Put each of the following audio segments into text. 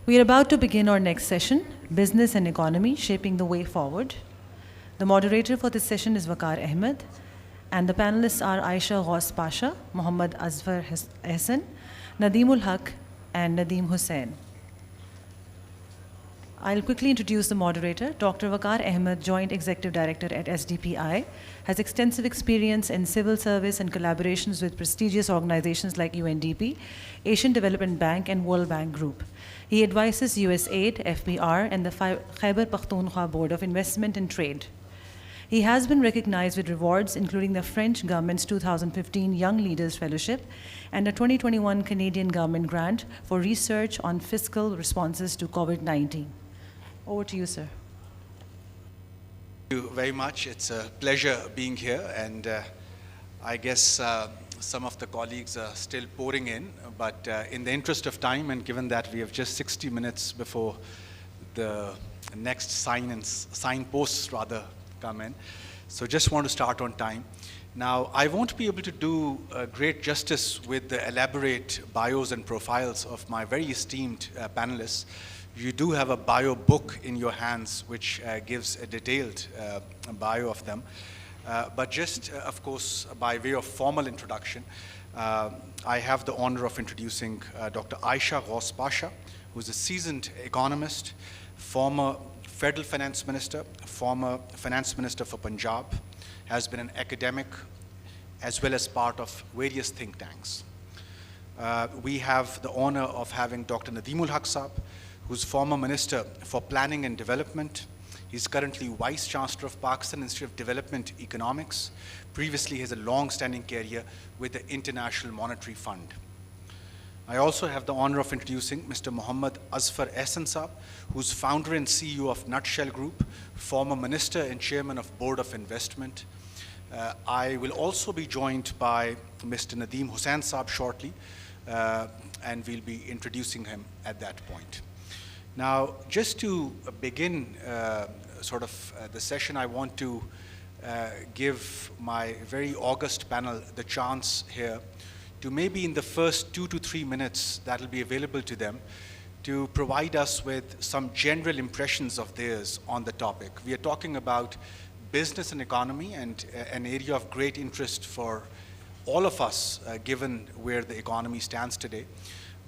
We are about to begin our next session, Business and Economy, Shaping the Way Forward. The moderator for this session is Vaqar Ahmed, and the panelists are Aisha, Ghaus, Pasha, Muhammad Azfar, Ahsan, Nadeem Haque, and Nadeem Hussain. I'll quickly introduce the moderator. Dr. Vaqar Ahmed, Joint Executive Director at SDPI, has extensive experience in civil service and collaborations with prestigious organizations like UNDP, Asian Development Bank, and World Bank Group. He advises USAID, FBR, and the Khyber Pakhtunkhwa Board of Investment and Trade. He has been recognized with rewards, including the French government's 2015 Young Leaders Fellowship and a 2021 Canadian government grant for research on fiscal responses to COVID-19. Over to you, sir. Thank you very much. It's a pleasure being here, and I guess some of the colleagues are still pouring in, but in the interest of time, and given that we have just 60 minutes before the next signposts rather come in, so just want to start on time. Now, I won't be able to do great justice with the elaborate bios and profiles of my very esteemed panelists. You do have a bio book in your hands which gives a detailed bio of them. But just, of course, by way of formal introduction, I have the honor of introducing Dr. Aisha Ghaus Pasha, who's a seasoned economist, former federal finance minister, former finance minister for Punjab, has been an academic as well as part of various think tanks. We have the honor of having Dr. Nadeem Hussain, who's former Minister for Planning and Development. He's currently Vice Chancellor of Pakistan Institute of Development Economics. Previously, he has a long-standing career with the International Monetary Fund. I also have the honor of introducing Mr. Muhammad Azfar Ahsan, who's founder and CEO of Nutshell Group, former Minister and Chairman of Board of Investment. I will also be joined by Mr. Nadeem Hussain shortly, and we'll be introducing him at that point. Now, just to begin the session, I want to give my very august panel the chance here to maybe in the first 2 to 3 minutes that will be available to them to provide us with some general impressions of theirs on the topic. We are talking about business and economy, and an area of great interest for all of us given where the economy stands today.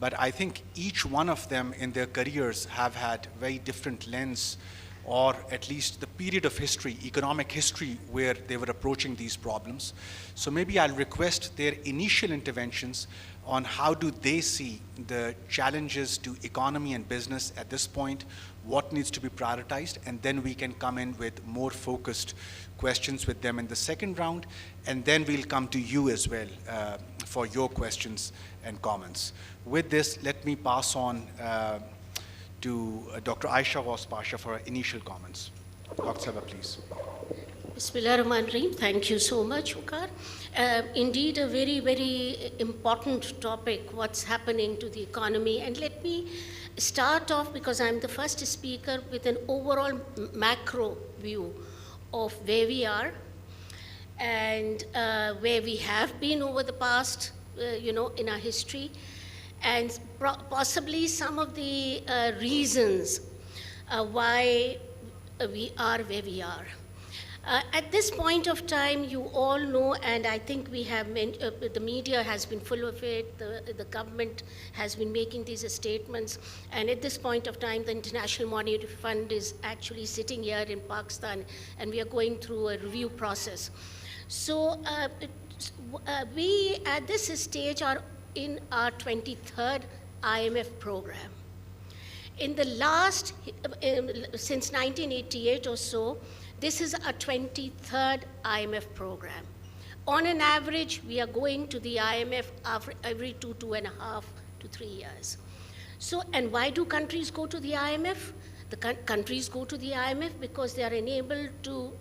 But I think each one of them in their careers have had very different lens, or at least the period of history, economic history, where they were approaching these problems. So maybe I'll request their initial interventions on how do they see the challenges to economy and business at this point, what needs to be prioritized, and then we can come in with more focused questions with them in the second round, and then we'll come to you as well for your questions and comments. With this, let me pass on to Dr. Aisha Ghaus Pasha for her initial comments. Dr. Saba, please. Bismillahirrahmanirrahim. Thank you so much, Vaqar. Indeed, a very, very important topic, what's happening to the economy. And let me start off, because I'm the first speaker, with an overall macro view of where we are and where we have been over the past, in our history, and possibly some of the reasons why we are where we are. At this point of time, you all know, and I think we have the media has been full of it, the government has been making these statements, and at this point of time, the International Monetary Fund is actually sitting here in Pakistan, and we are going through a review process. So we, at this stage, are in our 23rd IMF program. In the last, since 1988 or so, this is our 23rd IMF program. On an average, we are going to the IMF every 2.5 to 3 years. So, and why do countries go to the IMF? The countries go to the IMF because they are enabled to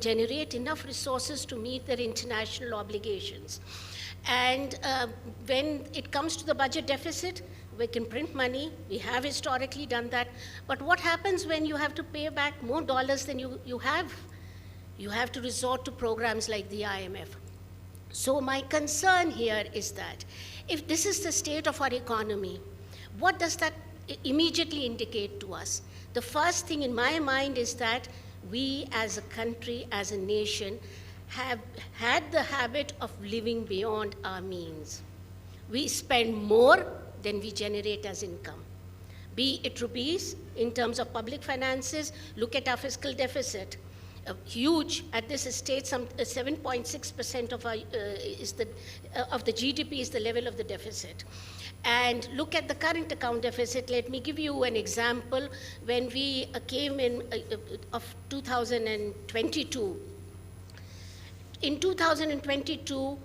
generate enough resources to meet their international obligations. And when it comes to the budget deficit, we can print money. We have historically done that. But what happens when you have to pay back more dollars than you have? You have to resort to programs like the IMF. So my concern here is that if this is the state of our economy, what does that immediately indicate to us. The first thing in my mind is that we as a country, as a nation, have had the habit of living beyond our means. We spend more than we generate as income. Be it rupees in terms of public finances, look at our fiscal deficit. Huge at this stage, some 7.6% of our of the GDP is the level of the deficit. And look at the current account deficit. Let me give you an example. When we came in of 2022, in 2022,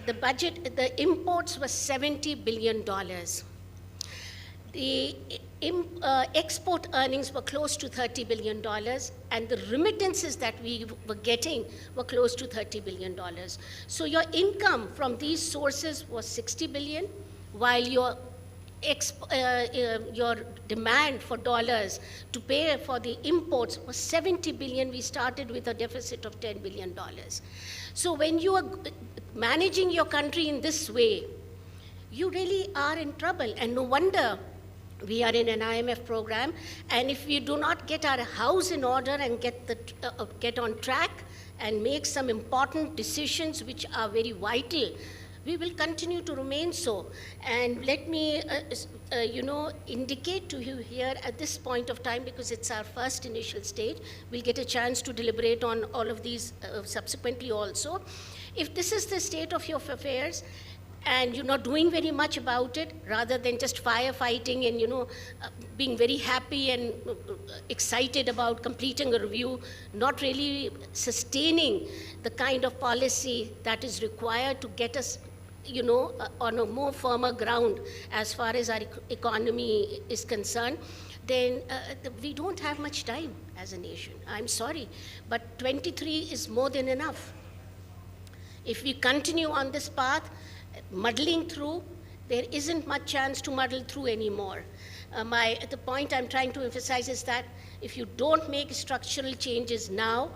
the budget, the imports were $70 billion. The export earnings were close to $30 billion, and the remittances that we were getting were close to $30 billion. So your income from these sources was $60 billion, while your demand for dollars to pay for the imports was $70 billion. We started with a deficit of $10 billion. So when you are managing your country in this way, you really are in trouble, and no wonder we are in an IMF program, and if we do not get our house in order and get on track and make some important decisions which are very vital, we will continue to remain so. And let me, indicate to you here at this point of time, because it's our first initial stage, we'll get a chance to deliberate on all of these subsequently also. If this is the state of your affairs, and you're not doing very much about it, rather than just firefighting and being very happy and excited about completing a review, not really sustaining the kind of policy that is required to get us on a more firmer ground as far as our economy is concerned, then we don't have much time as a nation. I'm sorry, but 23 is more than enough. If we continue on this path, muddling through, there isn't much chance to muddle through anymore. The point I'm trying to emphasize is that if you don't make structural changes now,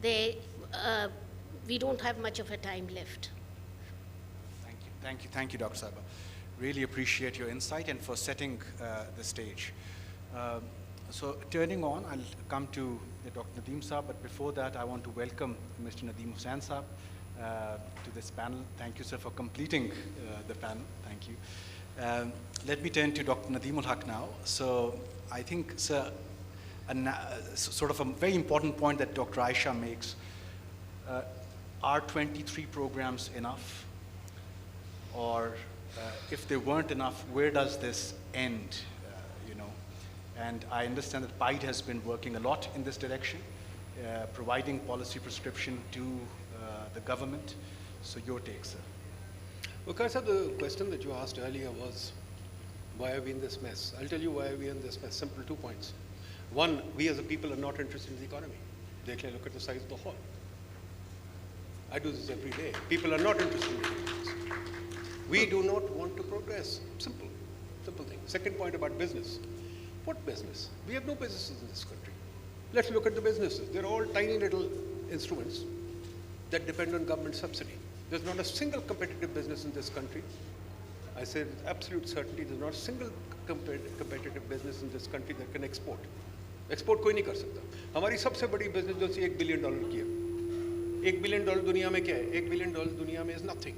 we don't have much of a time left. Thank you, Dr. Saba. Really appreciate your insight and for setting the stage. So turning on, I'll come to Dr. Nadeem Saab, but before that, I want to welcome Mr. Nadeem Hussain Saab to this panel. Thank you, sir, for completing the panel. Thank you. Let me turn to Dr. Nadeem Haque now. So I think, sir, sort of a very important point that Dr. Aisha makes, are 23 programs enough? Or if they weren't enough, where does this end? And I understand that PIDE has been working a lot in this direction, providing policy prescription to the government. So your take, sir. Vaqar sir, the question that you asked earlier was, why are we in this mess? I'll tell you why we are in this mess. Simple 2 points. One, we as a people are not interested in the economy. They can look at the size of the hall. I do this every day. People are not interested in economics. We do not want to progress. Simple thing. Second point about business. What business? We have no businesses in this country. Let's look at the businesses. They're all tiny little instruments that depend on government subsidy. There's not a single competitive business in this country. I say with absolute certainty, there's not a single competitive business in this country that can export. Export कोई नहीं कर सकता. हमारी सबसे बड़ी business जो $1 billion की है. $1 billion दुनिया में क्या है? $1 billion दुनिया में is nothing.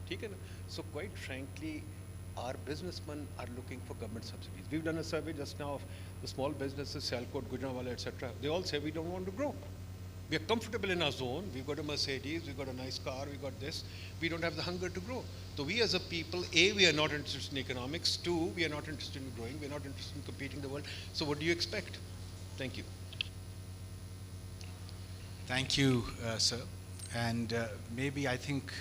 ठीक है ना? So quite frankly, our businessmen are looking for government subsidies. We've done a survey just now of the small businesses, Sialkot, Gujranwala, etc. They all say we don't want to grow. We are comfortable in our zone. We've got a Mercedes, we've got a nice car, we've got this. We don't have the hunger to grow. So we as a people, A, we are not interested in economics. 2, we are not interested in growing. We're not interested in competing in the world. So what do you expect? Thank you. Thank you, sir. And maybe I think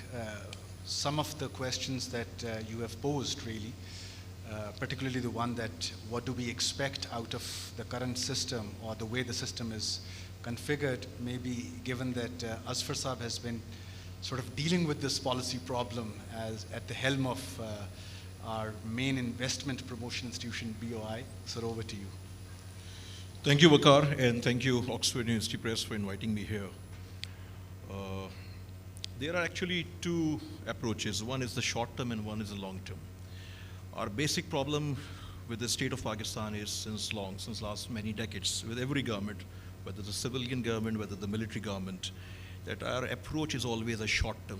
some of the questions that you have posed really, particularly the one that what do we expect out of the current system or the way the system is configured, maybe given that Azfar Saab has been sort of dealing with this policy problem as at the helm of our main investment promotion institution, BOI. So over to you. Thank you, Vaqar, and thank you, Oxford University Press, for inviting me here. There are actually 2 approaches. One is the short term and one is the long term. Our basic problem with the state of Pakistan is since last many decades, with every government, whether the civilian government, whether the military government, that our approach is always a short term.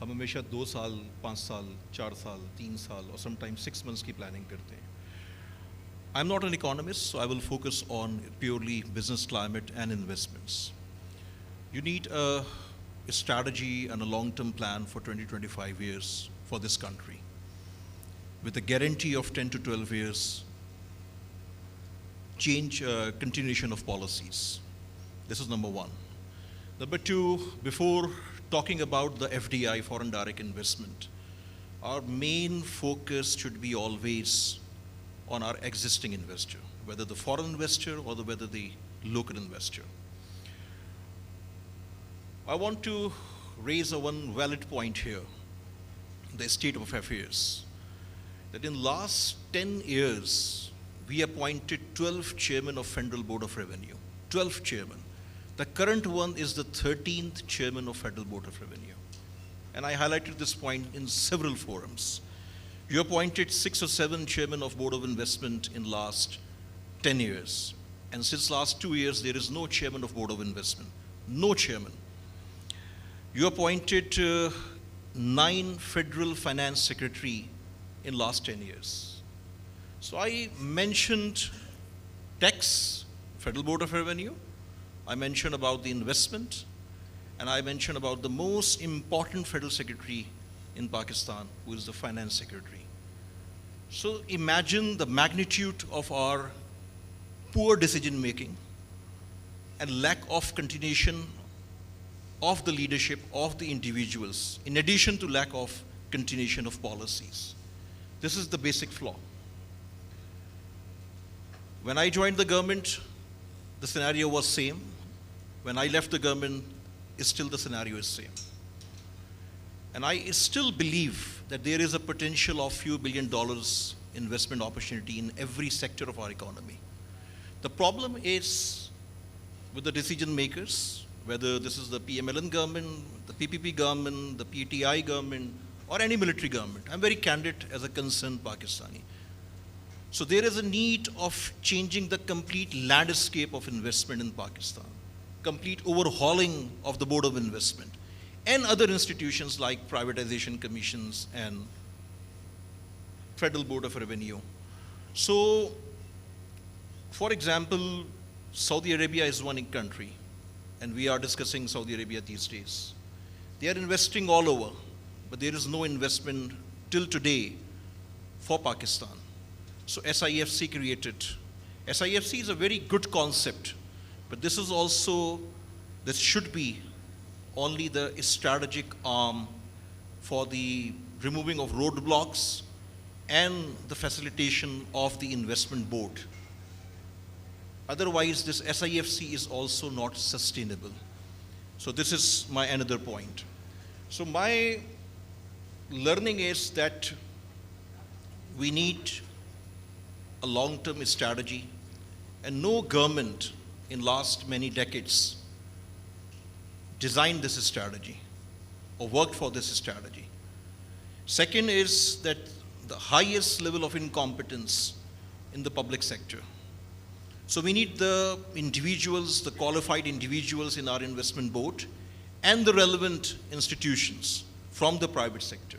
हम हमेशा 2 साल, 5 साल, 4 साल, 3 साल, or sometimes 6 months की planning करते हैं. I'm not an economist, so I will focus on purely business climate and investments. You need a strategy and a long-term plan for 20-25 years for this country, with a guarantee of 10 to 12 years continuation of policies. This is number one. Number two, before talking about the FDI, foreign direct investment, our main focus should be always on our existing investor, whether the foreign investor or whether the local investor. I want to raise one valid point here, the state of affairs, that in last 10 years, we appointed 12 chairmen of Federal Board of Revenue, 12 chairmen. The current one is the 13th chairman of Federal Board of Revenue. And I highlighted this point in several forums. You appointed 6 or 7 chairmen of Board of Investment in last 10 years. And since last 2 years, there is no chairman of Board of Investment, no chairman. You appointed 9 federal finance secretary in last 10 years. So I mentioned tax, Federal Board of Revenue, I mentioned about the investment, and I mentioned about the most important federal secretary in Pakistan, who is the finance secretary. So imagine the magnitude of our poor decision making and lack of continuation of the leadership of the individuals, in addition to lack of continuation of policies. This is the basic flaw. When I joined the government, the scenario was same. When I left the government, still the scenario is same. And I still believe that there is a potential of few $1 billion investment opportunity in every sector of our economy. The problem is with the decision makers, whether this is the PMLN government, the PPP government, the PTI government, or any military government. I'm very candid as a concerned Pakistani. So there is a need of changing the complete landscape of investment in Pakistan, complete overhauling of the Board of Investment and other institutions like privatization commissions and Federal Board of Revenue. So, for example, Saudi Arabia is one country, and we are discussing Saudi Arabia these days. They are investing all over, but there is no investment till today for Pakistan. So SIFC created. SIFC is a very good concept, but this should be only the strategic arm for the removing of roadblocks and the facilitation of the investment board. Otherwise, this SIFC is also not sustainable. So this is my another point. So my learning is that we need a long-term strategy, and no government in last many decades designed this strategy or worked for this strategy. Second is that the highest level of incompetence in the public sector. So we need the individuals, the qualified individuals in our investment board and the relevant institutions from the private sector.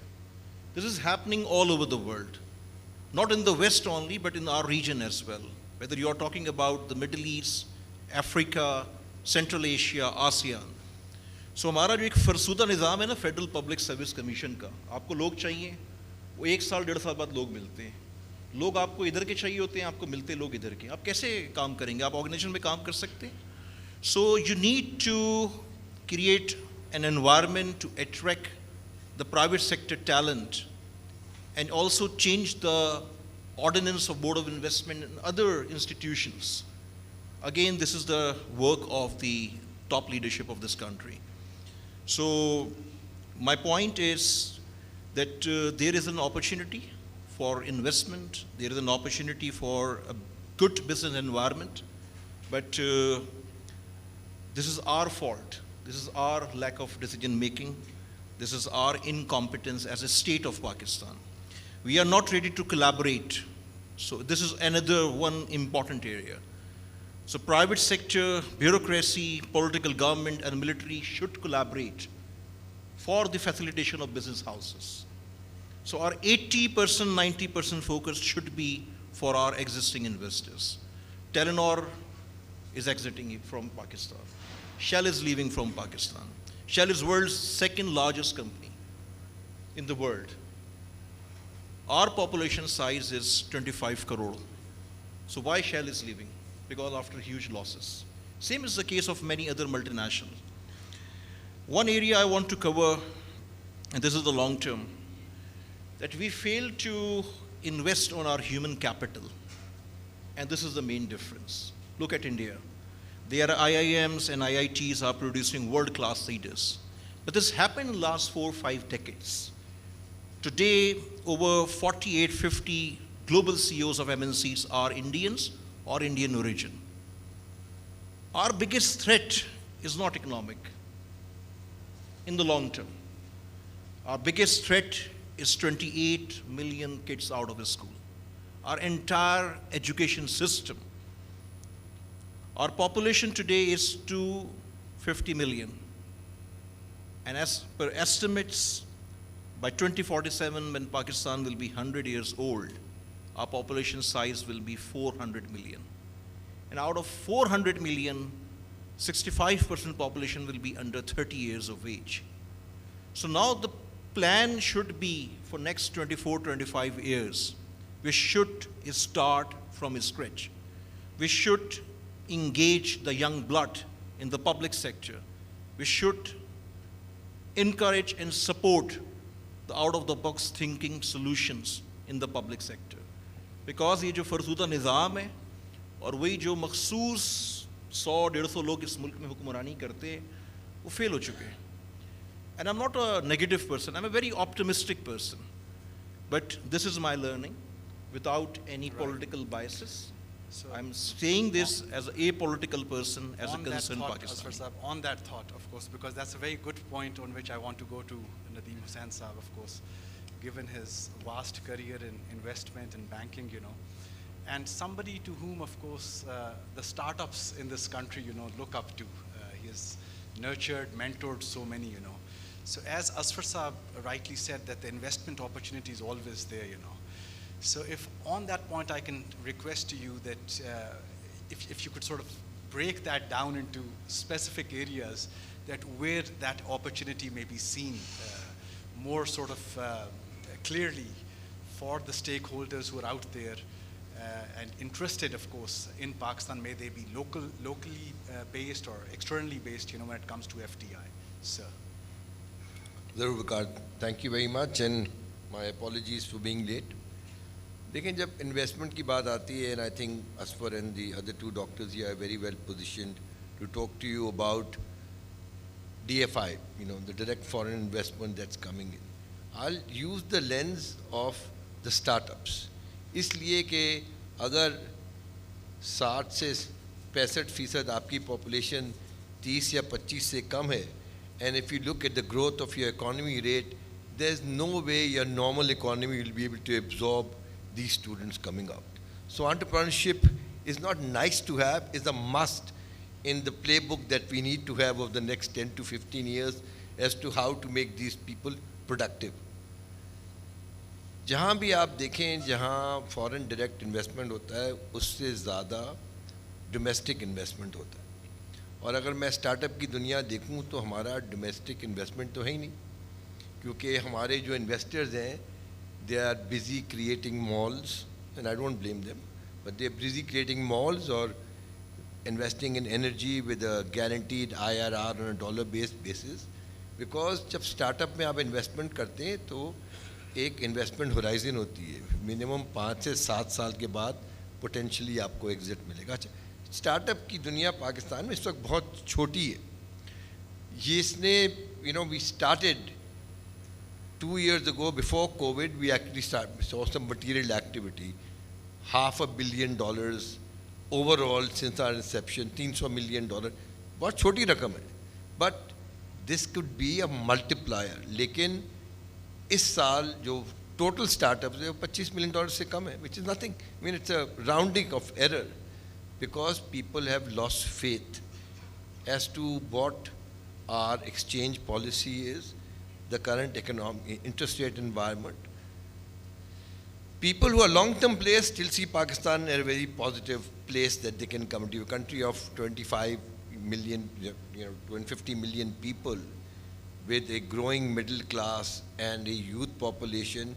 This is happening all over the world, not in the West only, but in our region as well. Whether you are talking about the Middle East, Africa, Central Asia, ASEAN. So हमारा जो एक फरसूदा निज़ाम है ना federal public service commission का, आपको लोग चाहिए, वो 1 साल 1.5 साल बाद लोग मिलते हैं. लोग आपको इधर के चाहिए होते हैं, आपको मिलते लोग इधर के. आप कैसे काम करेंगे? आप ऑर्गेनाइजेशन में काम कर सकते हैं? So you need to create an environment to attract the private sector talent and also change the ordinance of Board of Investment and other institutions. Again, this is the work of the top leadership of this country. So my point is that there is an opportunity for investment, there is an opportunity for a good business environment, but this is our fault. This is our lack of decision making. This is our incompetence as a state of Pakistan. We are not ready to collaborate So this is another one important area. So private sector, bureaucracy, political government and military should collaborate for the facilitation of business houses. So our 80%, 90% focus should be for our existing investors. Telenor is exiting from Pakistan. Shell is leaving from Pakistan. Shell is world's second largest company in the world. Our population size is 25 crore. So why Shell is leaving? Because after huge losses. Same is the case of many other multinationals. One area I want to cover, and this is the long term, that we fail to invest on our human capital. And this is the main difference. Look at India. Their IIMs and IITs are producing world-class leaders. But this happened in the last 4 or 5 decades. Today, over 48, 50 global CEOs of MNCs are Indians or Indian origin. Our biggest threat is not economic in the long term. Our biggest threat is 28 million kids out of the school. Our entire education system. Our population today is 250 million. And as per estimates, by 2047, when Pakistan will be 100 years old, our population size will be 400 million. And out of 400 million, 65% population will be under 30 years of age. So now the plan should be for next 24, 25 years, we should start from scratch. We should engage the young blood in the public sector. We should encourage and support the out-of-the-box thinking solutions in the public sector. Because ये जो फरसूदा निज़ाम है और वही जो मखसूस 100-150 लोग इस मुल्क में हुक्मरानी करते हैं वो फेल हो चुके हैं. And I'm not a negative person, I'm a very optimistic person. But this is my learning without any political biases. So I'm saying this as a apolitical person, as a concerned Pakistani. Azfar Sahab, on that thought, of course, because that's a very good point on which I want to go to Nadeem Hussain Sahab, of course, given his vast career in investment and banking, you know, and somebody to whom, of course, the startups in this country, you know, look up to. He has nurtured, mentored so many, you know. So as Azfar Sahab rightly said, that the investment opportunity is always there, you know. So if on that point I can request to you that if you could sort of break that down into specific areas that where that opportunity may be seen more sort of clearly for the stakeholders who are out there and interested, of course, in Pakistan, may they be locally based or externally based, you know, when it comes to FDI. Sir. Vaqar, thank you very much, and my apologies for being late. लेकिन जब investment की बात आती है, and I think Asfar and the other two doctors here are very well positioned to talk to you about DFI, you know, the direct foreign investment that's coming in. I'll use the lens of the startups. इसलिए कि अगर 60 से 65% आपकी population 30 या 25 से कम है, and if you look at the growth of your economy rate, there's no way your normal economy will be able to absorb these students coming out. So entrepreneurship is not nice to have, it's a must in the playbook that we need to have over the next 10 to 15 years as to how to make these people productive. जहाँ भी आप देखें जहाँ foreign direct investment होता है उससे ज़्यादा domestic investment होता है. और अगर मैं स्टार्टअप की दुनिया देखूं तो हमारा domestic investment तो है ही नहीं, क्योंकि हमारे जो investors हैं they are busy creating malls, and I don't blame them, but they are busy creating malls or investing in energy with a guaranteed IRR on a dollar-based basis. Because जब startup में आप investment करते हैं तो एक investment horizon होती है, minimum 5 से 7 साल के बाद potentially आपको exit मिलेगा. Startup की दुनिया पाकिस्तान में इस वक्त बहुत छोटी है. ये इसने, you know, we started 2 years ago, before COVID, we actually saw some material activity. $500 million overall since our inception, $300 million. बहुत छोटी रकम है. But this could be a multiplier. लेकिन इस साल जो total startups, they have $25 million से कम है, which is nothing. I mean, it's a rounding of error because people have lost faith as to what our exchange policy is, the current economic interest rate environment. People who are long-term players still see Pakistan in a very positive place that they can come to a country of 25 million, 250 million people with a growing middle class and a youth population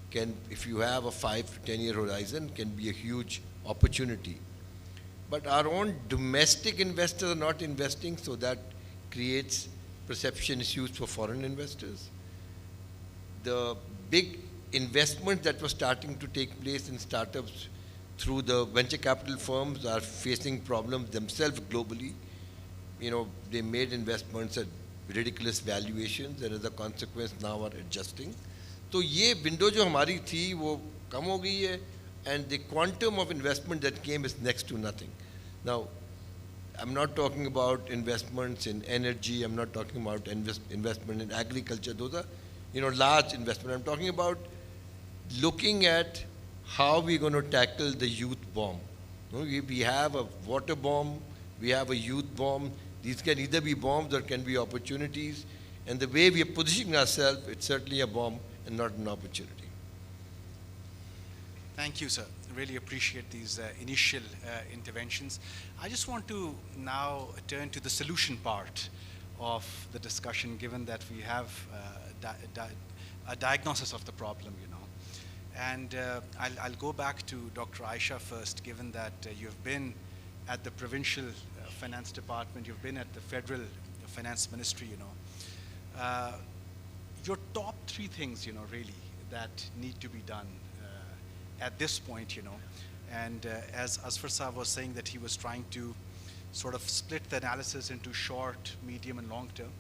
can, if you have a 5 to 10 year horizon, can be a huge opportunity. But our own domestic investors are not investing, so that creates perception issues for foreign investors. The big investment that was starting to take place in startups through the venture capital firms are facing problems themselves globally. They made investments at ridiculous valuations and as a consequence now are adjusting. So ये window जो हमारी थी वो कम हो गई है, and the quantum of investment that came is next to nothing. Now, I'm not talking about investments in energy, I'm not talking about investment in agriculture, those are large investment. I'm talking about looking at how we're going to tackle the youth bomb. We have a water bomb, we have a youth bomb. These can either be bombs or can be opportunities. And the way we are positioning ourselves, it's certainly a bomb and not an opportunity. Thank you, sir. Really appreciate these initial interventions. I just want to now turn to the solution part of the discussion, given that we have a diagnosis of the problem, And I'll go back to Dr. Aisha first, given that you've been at the provincial finance department, you've been at the federal finance ministry, Your top 3 things, really, that need to be done at this point, And as Azfar Saab was saying that he was trying to sort of split the analysis into short, medium, and long term,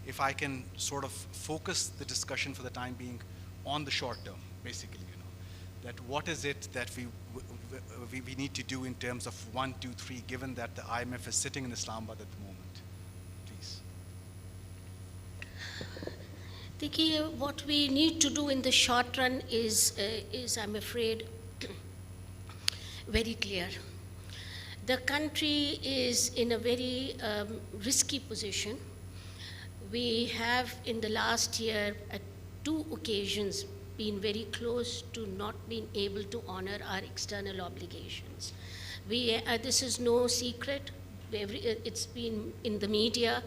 if I can sort of focus the discussion for the time being on the short term, basically, that what is it that we need to do in terms of 1, 2, 3, given that the IMF is sitting in Islamabad at the moment, please. Dekhiye, what we need to do in the short run is I'm afraid, very clear. The country is in a very risky position. We have, in the last year, at 2 occasions, been very close to not being able to honor our external obligations. This is no secret. It's been in the media.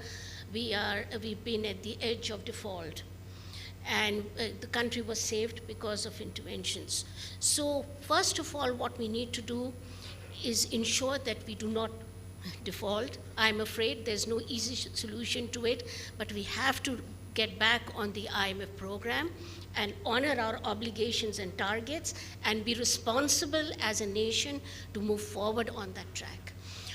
We've been at the edge of default. And the country was saved because of interventions. So first of all, what we need to do is ensure that we do not default. I'm afraid there's no easy solution to it, but we have to get back on the IMF program and honor our obligations and targets and be responsible as a nation to move forward on that track.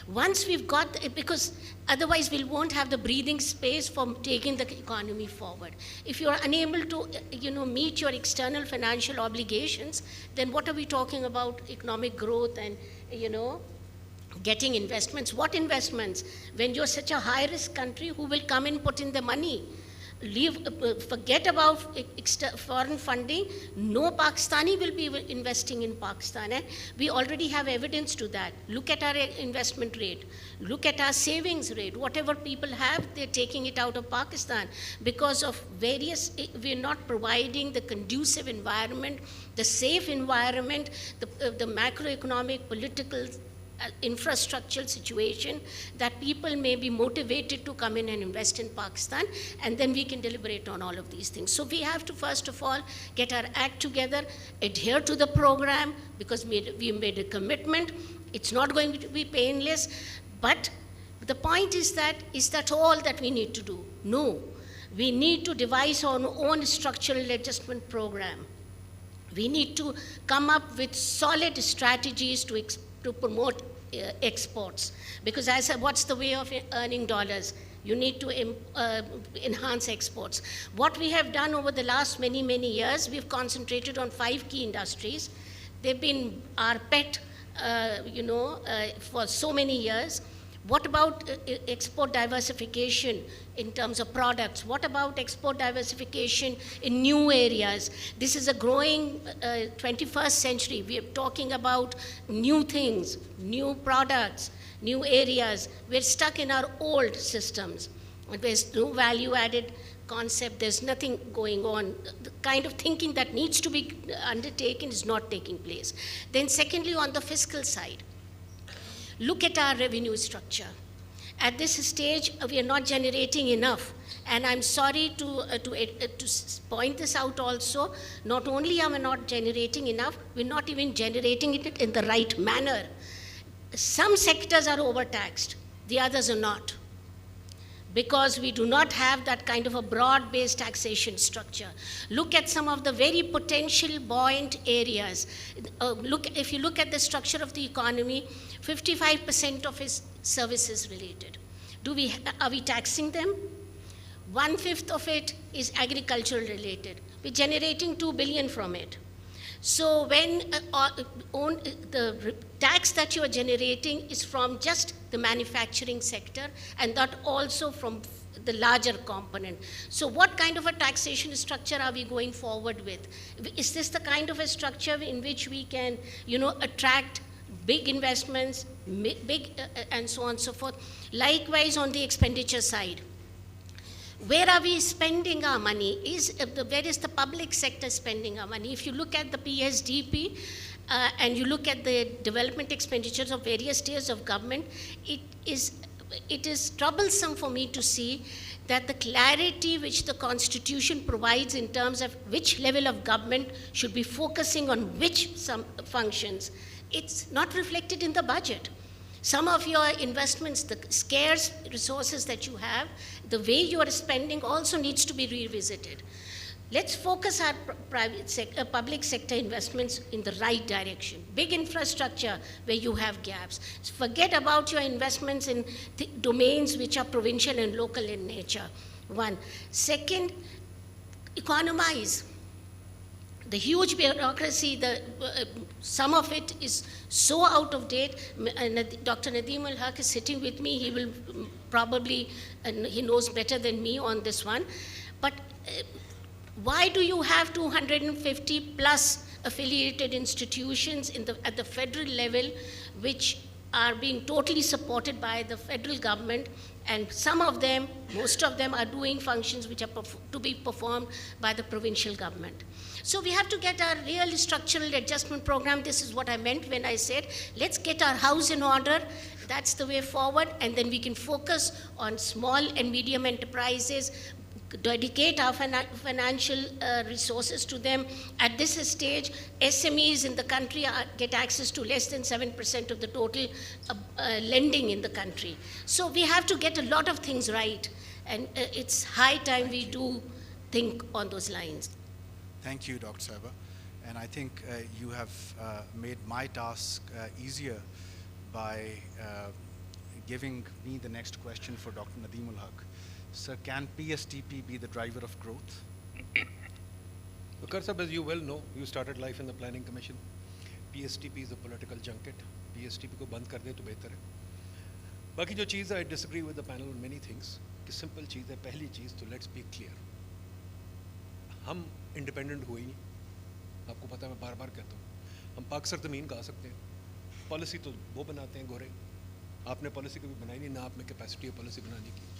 Once we've got, because otherwise we won't have the breathing space for taking the economy forward. If you're unable to, meet your external financial obligations, then what are we talking about economic growth and, getting investments? What investments? When you're such a high-risk country, who will come and put in the money? Forget about foreign funding. No Pakistani will be investing in Pakistan. And we already have evidence to that. Look at our investment rate. Look at our savings rate. Whatever people have, they're taking it out of Pakistan because of we're not providing the conducive environment, the safe environment, the macroeconomic, political, infrastructural situation that people may be motivated to come in and invest in Pakistan, and then we can deliberate on all of these things. So we have to first of all get our act together, adhere to the program because we made a commitment. It's not going to be painless, but the point is that all that we need to do? No. We need to devise our own structural adjustment program. We need to come up with solid strategies to promote exports. Because I said, what's the way of earning dollars? You need to enhance exports. What we have done over the last many, many years, we've concentrated on 5 key industries. They've been our pet, for so many years. What about export diversification? in terms of products? What about export diversification in new areas? This is a growing 21st century. We are talking about new things, new products, new areas. We're stuck in our old systems. There's no value added concept. There's nothing going on. The kind of thinking that needs to be undertaken is not taking place. Then secondly, on the fiscal side, look at our revenue structure. At this stage, we are not generating enough. And I'm sorry to point this out also. Not only are we not generating enough, we're not even generating it in the right manner. Some sectors are overtaxed, the others are not, because we do not have that kind of a broad-based taxation structure. Look at some of the very potential buoyant areas. If you look at the structure of the economy, 55% of it services related. Are we taxing them? 1/5 of it is agricultural related. We're generating 2 billion from it. So when the tax that you are generating is from just the manufacturing sector, and that also from the larger component. So what kind of a taxation structure are we going forward with? Is this the kind of a structure in which we can, attract big investments, and so on and so forth? Likewise, on the expenditure side, where are we spending our money? Where is the public sector spending our money? If you look at the PSDP and you look at the development expenditures of various tiers of government, it is troublesome for me to see that the clarity which the Constitution provides in terms of which level of government should be focusing on which functions, it's not reflected in the budget. Some of your investments, the scarce resources that you have, the way you are spending also needs to be revisited. Let's focus our public sector investments in the right direction. Big infrastructure where you have gaps. Forget about your investments in domains which are provincial and local in nature. One. Second, economize. The huge bureaucracy, some of it is so out of date. Dr. Nadeem Haque is sitting with me. He will probably, he knows better than me on this one. But why do you have 250 plus affiliated institutions at the federal level which are being totally supported by the federal government, and most of them are doing functions which are to be performed by the provincial government? So we have to get our real structural adjustment program. This is what I meant when I said, let's get our house in order. That's the way forward, and then we can focus on small and medium enterprises, dedicate our financial resources to them. At this stage, SMEs in the country get access to less than 7% of the total lending in the country. So we have to get a lot of things right, and it's high time we do think on those lines. Thank you, Dr. Sahiba. And I think you have made my task easier by giving me the next question for Dr. Nadeem Haque. Sir, can PSTP be the driver of growth? Vaqar sahab, as you well know, you started life in the Planning Commission. PSTP is a political junket. PSTP को बंद कर दे तो बेहतर है. बाकी जो चीज़ I disagree with the panel on many things. कि simple चीज़ है, पहली चीज़ तो let's be clear. हम इंडिपेंडेंट हुए ही नहीं. आपको पता है, मैं बार बार कहता हूँ, हम पाक सर ज़मीन कहा सकते हैं. पॉलिसी तो वो बनाते हैं गोरे. आपने पॉलिसी कभी बनाई नहीं, ना आप में कैपेसिटी है पॉलिसी बनाने की.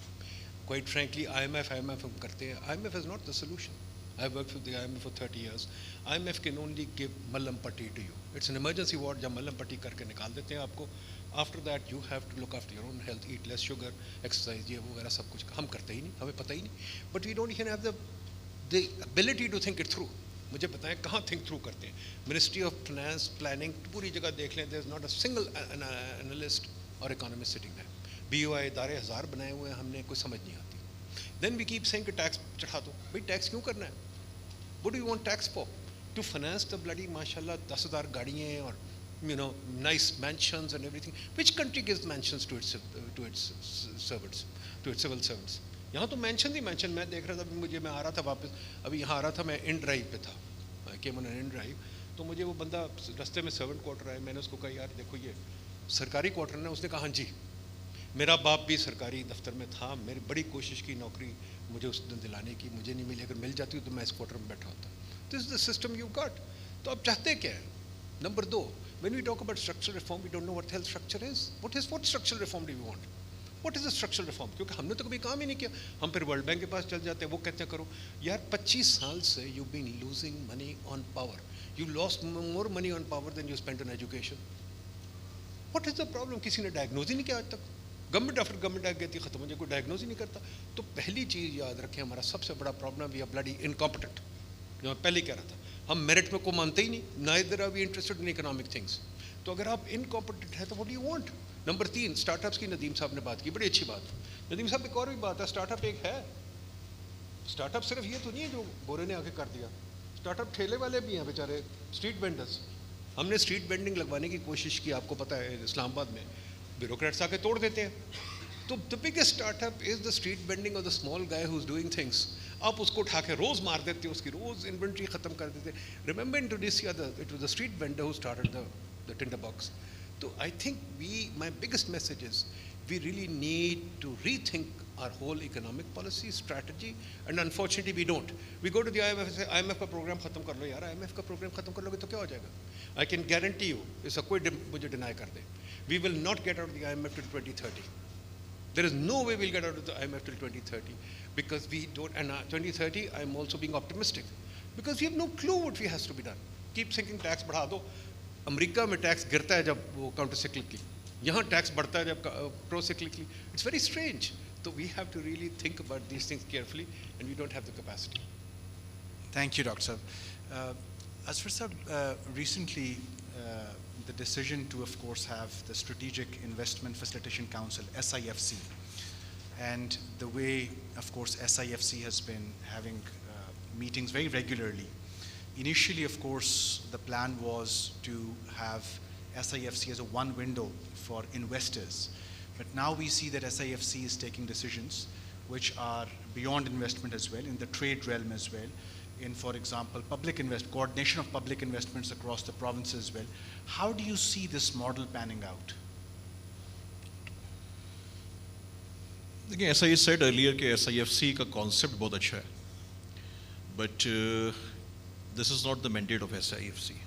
Quite frankly, IMF हम करते हैं. IMF is not the solution. I've worked with the IMF for 30 years. IMF can only give mallam patti to you. It's an emergency ward जब mallam patti करके निकाल देते हैं आपको. After that, you have to look after your own health, eat less sugar, exercise, ये वगैरह सब कुछ हम करते ही नहीं, हमें पता ही नहीं. But we don't even have the ability to think it through. मुझे बताएं कहाँ think through करते हैं. Ministry of Finance, Planning, पूरी जगह देख लें. There's not a single analyst or economist sitting there. BOI इदारे 1000 बनाए हुए हैं, हमने कोई समझ नहीं आती. Then we keep saying कि टैक्स चढ़ा दो. भाई टैक्स क्यों करना है? What do you want tax for? To finance the bloody माशाल्लाह 10,000 गाड़ियाँ और nice mansions and everything. Which country gives mansions to its servants, to its civil servants? यहाँ तो mansion ही mansion. मैं देख रहा था, मैं आ रहा था वापस, अभी यहाँ आ रहा था, मैं इन ड्राइव पे था. I came on an in drive, तो मुझे वो बंदा रास्ते में सर्वेंट क्वार्टर आया. मैंने उसको कहा यार देखो ये सरकारी क्वार्टर है. उसने कहा हाँ जी. मेरा बाप भी सरकारी दफ्तर में था, मेरी बड़ी कोशिश की नौकरी मुझे उस दिन दिलाने की, मुझे नहीं मिली, अगर मिल जाती तो मैं इस क्वार्टर में बैठा होता. This is the system you got. तो आप चाहते क्या है? Number 2, when we talk about structural reform, we don't know what the hell structure is. What structural reform do we want? What is the structural reform? क्योंकि हमने तो कभी काम ही नहीं किया. हम फिर वर्ल्ड बैंक के पास चल जाते हैं, वो कहते हैं करो. यार 25 साल से you've been losing money on power. You lost more money on power than you spent on education. What is the problem? किसी ने डायग्नोज ही नहीं किया आज तक. गवर्नमेंट आफ्टर गवर्नमेंट आ गई थी, खत्म हो जाए, कोई डायग्नोज ही नहीं करता. तो पहली चीज़ याद रखें, हमारा सबसे बड़ा problem we are bloody incompetent. जो मैं पहले कह रहा था, हम मेरिट में को मानते ही नहीं. Neither are we interested in economic things. तो अगर आप इनकॉम्पिटेंट है तो what do you want? Number 3, startups की नदीम साहब ने बात की, बड़ी अच्छी बात. नदीम साहब एक और भी बात है, स्टार्टअप एक है. स्टार्टअप सिर्फ ये तो नहीं है जो गोरे ने आके कर दिया. स्टार्टअप ठेले वाले भी हैं बेचारे, स्ट्रीट वेंडर्स. हमने स्ट्रीट वेंडिंग लगवाने की कोशिश की, आपको पता है इस्लामाबाद में ब्यूरोक्रेट्स आके तोड़ देते हैं. तो the biggest startup is the street vending of the small guy who is doing things. आप उसको उठा के रोज मार देते हो, उसकी रोज इन्वेंट्री खत्म कर देते. Remember in Tunisia it was the street vendor who started the tinder box. तो I think my biggest message is we really need to rethink our whole economic policy strategy, and unfortunately we don't. We go to the IMF and say IMF का programme खत्म कर लो यार. IMF का programme खत्म कर लोगे तो क्या हो जाएगा? I can guarantee you, इसका कोई मुझे डिनाई कर दे, we will not get out of the IMF till 2030. There is no way we'll get out of the IMF till 2030 because we don't. And 2030, I'm also being optimistic because we have no clue what has to be done. Keep thinking tax बढ़ा दो. America में tax गिरता है जब वो counter सिक्लिकली, यहाँ tax बढ़ता है जब procyclically. It's very strange. So we have to really think about these things carefully, and we don't have the capacity. Thank you, Dr. Sahab. Azfar Sahab, recently the decision to, of course, have the Strategic Investment Facilitation Council, SIFC, and the way, of course, SIFC has been having meetings very regularly. Initially, of course, the plan was to have SIFC as a one window for investors. But now we see that SIFC is taking decisions which are beyond investment as well, in the trade realm as well, in, for example, coordination of public investments across the provinces as well. How do you see this model panning out? देखिए, as I said earlier कि SIFC का concept बहुत अच्छा है, but this is not the mandate of SIFC.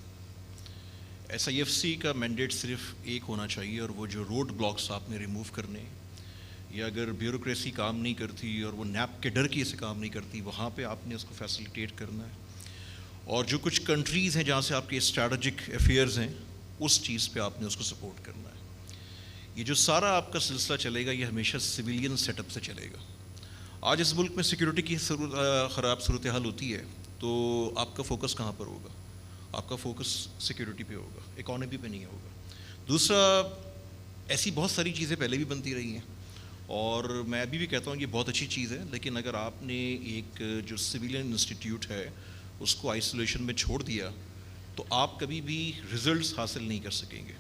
SIFC का mandate सिर्फ एक होना चाहिए, और वो जो रोड ब्लॉक्स आपने रिमूव करने, या अगर ब्यूरोक्रेसी काम नहीं करती और वो नैप के डर की से काम नहीं करती, वहाँ पे आपने उसको फैसिलिटेट करना है. और जो कुछ कंट्रीज़ हैं जहाँ से आपके स्ट्रैटेजिक अफेयर्स हैं, उस चीज़ पे आपने उसको सपोर्ट करना है. ये जो सारा आपका सिलसिला चलेगा, ये हमेशा सिविलियन सेटअप से चलेगा. आज इस मुल्क में सिक्योरिटी की ख़राब सूरत हाल होती है, तो आपका फोकस कहाँ पर होगा? आपका फोकस सिक्योरिटी पे होगा, इकोनॉमी पे नहीं होगा. दूसरा, ऐसी बहुत सारी चीज़ें पहले भी बनती रही हैं, और मैं अभी भी कहता हूँ ये बहुत अच्छी चीज़ है, लेकिन अगर आपने एक जो सिविलियन इंस्टीट्यूट है उसको आइसोलेशन में छोड़ दिया, तो आप कभी भी रिजल्ट्स हासिल नहीं कर सकेंगे.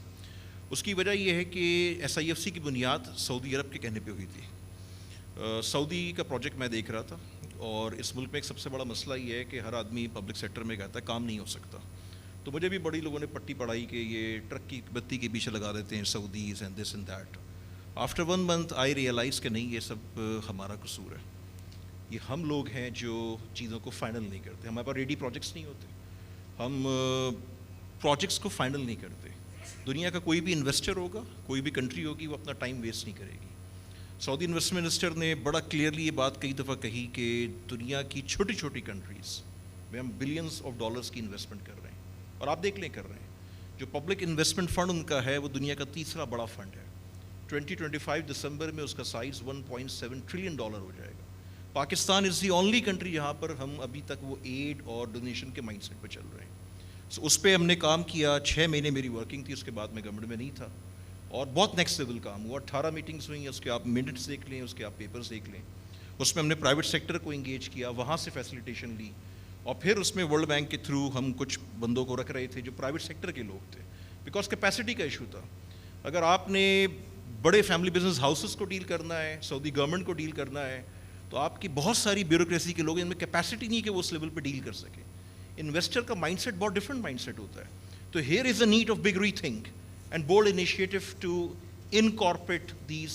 उसकी वजह यह है कि SIFC की बुनियाद सऊदी अरब के कहने पे हुई थी. सऊदी का प्रोजेक्ट मैं देख रहा था, और इस मुल्क में एक सबसे बड़ा मसला ये है कि हर आदमी पब्लिक सेक्टर में कहता है काम नहीं हो सकता. तो मुझे भी बड़ी लोगों ने पट्टी पढ़ाई कि ये ट्रक की बत्ती के पीछे लगा देते हैं Saudis and this and that. After 1 month I realise कि नहीं, ये सब हमारा कसूर है. ये हम लोग हैं जो चीज़ों को फाइनल नहीं करते. हमारे पास रेडी प्रोजेक्ट्स नहीं होते, हम प्रोजेक्ट्स को फाइनल नहीं करते. दुनिया का कोई भी इन्वेस्टर होगा, कोई भी कंट्री होगी, वो अपना टाइम वेस्ट नहीं करेगी. सऊदी इन्वेस्टमेंट मिनिस्टर ने बड़ा क्लियरली ये बात कई दफ़ा कही कि दुनिया की छोटी छोटी कंट्रीज़ में हम बिलियंस ऑफ डॉलर्स की इन्वेस्टमेंट कर रहे हैं, और आप देख लें कर रहे हैं. जो पब्लिक इन्वेस्टमेंट फ़ंड उनका है, वो दुनिया का तीसरा बड़ा फ़ंड है. 2025 दिसंबर में उसका साइज़ $1.7 ट्रिलियन हो जाएगा. Pakistan is the only country जहाँ पर हम अभी तक वो एड और डोनेशन के माइंडसेट पर चल रहे हैं. सो उस पर हमने काम किया. 6 महीने मेरी वर्किंग थी, उसके बाद मैं गवर्नमेंट में नहीं था, और बहुत नेक्स्ट लेवल काम हुआ. 18 मीटिंग्स हुई हैं, उसके आप मिनट्स देख लें, उसके आप पेपर्स देख लें. उसमें हमने प्राइवेट सेक्टर को इंगेज किया, वहाँ से फैसिलिटेशन ली, और फिर उसमें वर्ल्ड बैंक के थ्रू हम कुछ बंदों को रख रहे थे जो प्राइवेट सेक्टर के लोग थे, बिकॉज कैपेसिटी का इशू था. अगर आपने बड़े फैमिली बिजनेस हाउसेस को डील करना है, सऊदी गवर्नमेंट को डील करना है, तो आपकी बहुत सारी ब्यूरोक्रेसी के लोग, इनमें कैपेसिटी नहीं कि वो उस लेवल पर डील कर सके. इन्वेस्टर का माइंडसेट बहुत डिफरेंट माइंडसेट होता है. तो here is a need of big rethink and bold initiative to incorporate these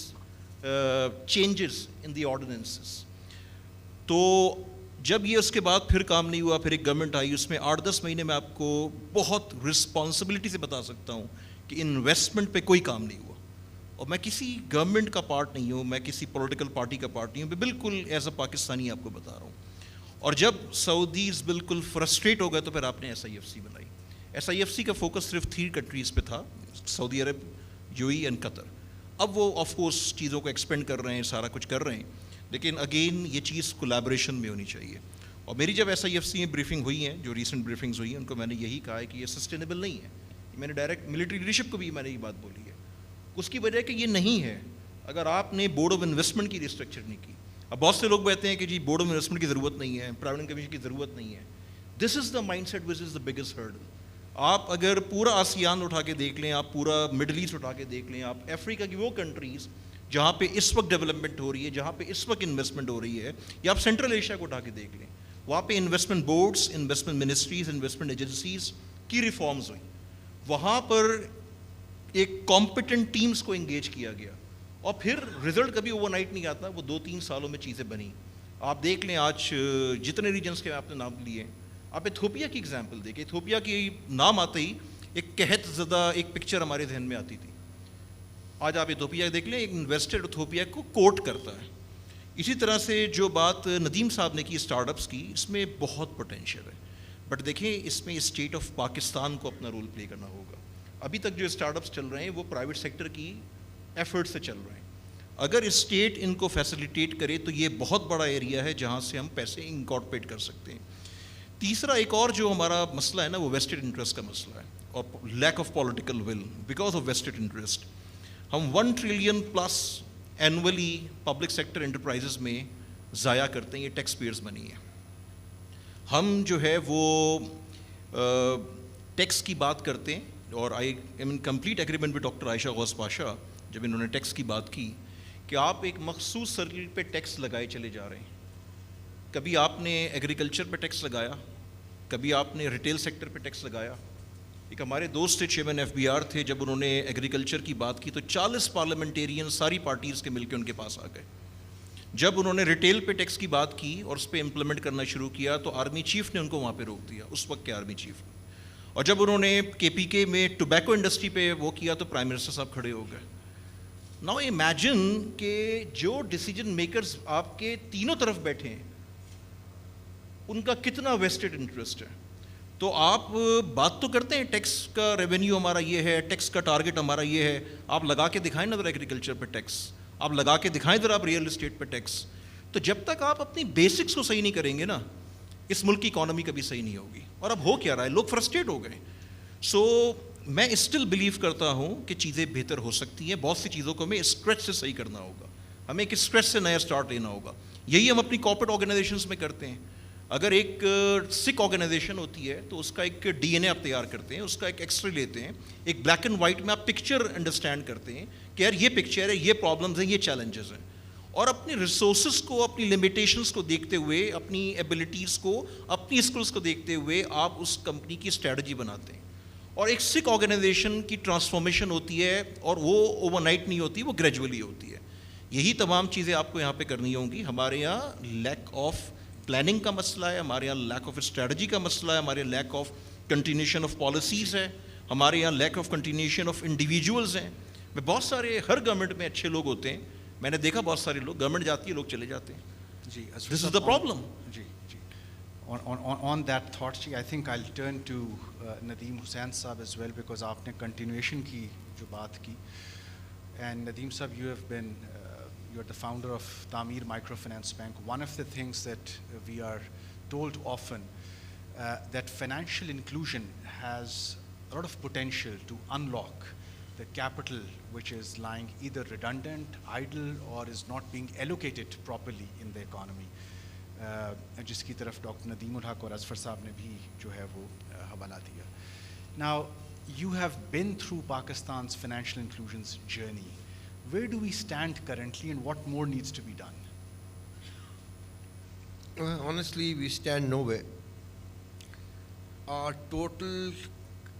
changes in the ordinances. तो जब ये उसके बाद फिर काम नहीं हुआ, फिर एक गवर्नमेंट आई, उसमें 8-10 महीने में आपको बहुत रिस्पॉन्सिबिलिटी से बता सकता हूँ कि इन्वेस्टमेंट पे कोई काम नहीं हुआ। और मैं किसी गवर्नमेंट का पार्ट नहीं हूँ, मैं किसी पॉलिटिकल पार्टी का पार्ट नहीं हूँ, मैं बिल्कुल एज अ पाकिस्तानी आपको बता रहा हूँ। और जब सऊदीज़ बिल्कुल फ्रस्ट्रेट हो गए तो फिर आपने SIFC बनाई। SIFC का फोकस सिर्फ 3 कंट्रीज़ पे था, Saudi Arab, UAE and Qatar. अब वो ऑफ कोर्स चीज़ों को एक्सपेंड कर रहे हैं, सारा कुछ कर रहे हैं, लेकिन अगेन ये चीज़ कोलैबोरेशन में होनी चाहिए। और मेरी जब SIFC में ब्रीफिंग हुई हैं, जो रीसेंट ब्रीफिंग्स हुई हैं, उनको मैंने यही कहा है कि ये सस्टेनेबल नहीं है। मैंने डायरेक्ट मिलिट्री लीडरशिप को भी मैंने ये बात बोली है, उसकी वजह कि ये नहीं है अगर आपने बोर्ड ऑफ इन्वेस्टमेंट की रिस्ट्रक्चर नहीं की। अब बहुत से लोग कहते हैं कि जी बोर्ड ऑफ इन्वेस्टमेंट की ज़रूरत नहीं है, प्राइवेट कमीशन की ज़रूरत नहीं है। This is the mindset which is the biggest hurdle. आप अगर पूरा आसियान उठा के देख लें, आप पूरा मिडल ईस्ट उठा के देख लें, आप अफ्रीका की वो कंट्रीज़ जहाँ पे इस वक्त डेवलपमेंट हो रही है, जहाँ पे इस वक्त इन्वेस्टमेंट हो रही है, या आप सेंट्रल एशिया को उठा के देख लें, वहाँ पे investment boards, investment ministries, investment agencies की रिफॉर्म्स हुई। वहाँ पर एक कॉम्पिटेंट टीम्स को एंगेज किया गया, और फिर रिजल्ट कभी ओवरनाइट नहीं आता, वो 2-3 सालों में चीज़ें बनी। आप देख लें आज जितने रीजन्स के आपने नाम लिए, आप इथोपिया की एग्जाम्पल देखें। इथोपिया की नाम आते ही एक कहत ज़दा एक पिक्चर हमारे जहन में आती थी। आज आप इथोपिया देख लें, एक इन्वेस्टर इथोपिया को कोट करता है। इसी तरह से जो बात नदीम साहब ने की स्टार्टअप्स की, इसमें बहुत पोटेंशियल है, बट देखें इसमें स्टेट ऑफ पाकिस्तान को अपना रोल प्ले करना होगा। अभी तक जो स्टार्टअप्स चल रहे हैं वो प्राइवेट सेक्टर की एफर्ट से चल रहे हैं। अगर स्टेट इनको फैसिलिटेट करे तो ये बहुत बड़ा एरिया है जहाँ से हम पैसे इनकॉर्पोरेट कर सकते हैं। तीसरा एक और जो हमारा मसला है ना, वो वेस्टेड इंटरेस्ट का मसला है, और lack of political will because of vested interest. हम 1 trillion plus annually public sector enterprises में ज़ाया करते हैं, ये टैक्स पेयर्स मनी है। हम जो है वो टैक्स की बात करते हैं, और I am in complete agreement with doctor Ayesha Ghaus Pasha जब इन्होंने टैक्स की बात की कि आप एक मखसूस सर्किल पे टैक्स लगाए चले जा रहे हैं। कभी आपने एग्रीकल्चर पे टैक्स लगाया, कभी आपने रिटेल सेक्टर पे टैक्स लगाया। एक हमारे दोस्त थे चेयरमैन FBR थे, जब उन्होंने एग्रीकल्चर की बात की तो 40 पार्लियामेंटेरियन सारी पार्टीज़ के मिलकर उनके पास आ गए। जब उन्होंने रिटेल पे टैक्स की बात की और उस पर इम्प्लीमेंट करना शुरू किया तो आर्मी चीफ ने उनको वहाँ पे रोक दिया, उस वक्त के आर्मी चीफ ने। और जब उन्होंने KPK में टोबैको इंडस्ट्री पे वो किया तो प्राइम मिनिस्टर साहब खड़े हो गए। नाउ इमेजिन कि जो डिसीजन मेकर्स आपके तीनों तरफ बैठे हैं उनका कितना वेस्टेड इंटरेस्ट है। तो आप बात तो करते हैं टैक्स का रेवेन्यू हमारा ये है, टैक्स का टारगेट हमारा ये है, आप लगा के दिखाएं ना ज़रा एग्रीकल्चर पे टैक्स, आप लगा के दिखाएं ज़रा आप रियल एस्टेट पे टैक्स। तो जब तक आप अपनी बेसिक्स को सही नहीं करेंगे ना, इस मुल्क की इकॉनमी कभी सही नहीं होगी। और अब हो क्या रहा है, लोग फ्रस्ट्रेट हो गए। सो मैं स्टिल बिलीव करता हूँ कि चीज़ें बेहतर हो सकती हैं। बहुत सी चीज़ों को हमें स्क्रैच से सही करना होगा, हमें एक स्क्रैच से नया स्टार्ट लेना होगा। यही हम अपनी कॉर्पोरेट ऑर्गेनाइजेशंस में करते हैं। अगर एक सिक ऑर्गेनाइजेशन होती है तो उसका एक DNA आप तैयार करते हैं, उसका एक एक्सरे लेते हैं, एक ब्लैक एंड वाइट में आप पिक्चर अंडरस्टैंड करते हैं कि यार ये पिक्चर है, ये प्रॉब्लम्स हैं, ये चैलेंजेस हैं, और अपनी रिसोर्सेज को, अपनी लिमिटेशंस को देखते हुए, अपनी एबिलिटीज़ को, अपनी स्किल्स को देखते हुए आप उस कंपनी की स्ट्रैटेजी बनाते हैं। और एक सिक ऑर्गेनाइजेशन की ट्रांसफॉर्मेशन होती है और वो ओवरनाइट नहीं होती, वो ग्रेजुअली होती है। यही तमाम चीज़ें आपको यहाँ पे करनी होंगी। हमारे यहाँ लैक ऑफ प्लानिंग का मसला है, हमारे यहाँ लैक ऑफ स्ट्रैटेजी का मसला है, हमारे lack of continuation of policies है, हमारे यहाँ lack of continuation of individuals हैं। मैं बहुत सारे, हर गवर्नमेंट में अच्छे लोग होते हैं, मैंने देखा बहुत सारे लोग, गवर्नमेंट जाती है लोग चले जाते हैं। जी, दिस इज़ द प्रॉब्लम। जी जी, on that thought, I think I'll turn to Nadeem Hussain साहब as well, because आपने continuation की जो बात की, and Nadeem साहब, you have been you're the founder of Tamir Microfinance Bank. One of the things that we are told often that financial inclusion has a lot of potential to unlock the capital which is lying either redundant, idle, or is not being allocated properly in the economy. जिसकी तरफ doctor Nadeem ul Haq और अज़फर साहब ने भी जो है वो हवाला दिया। Now, you have been through Pakistan's financial inclusion's journey. Where do we stand currently and what more needs to be done? Honestly, we stand nowhere. Our total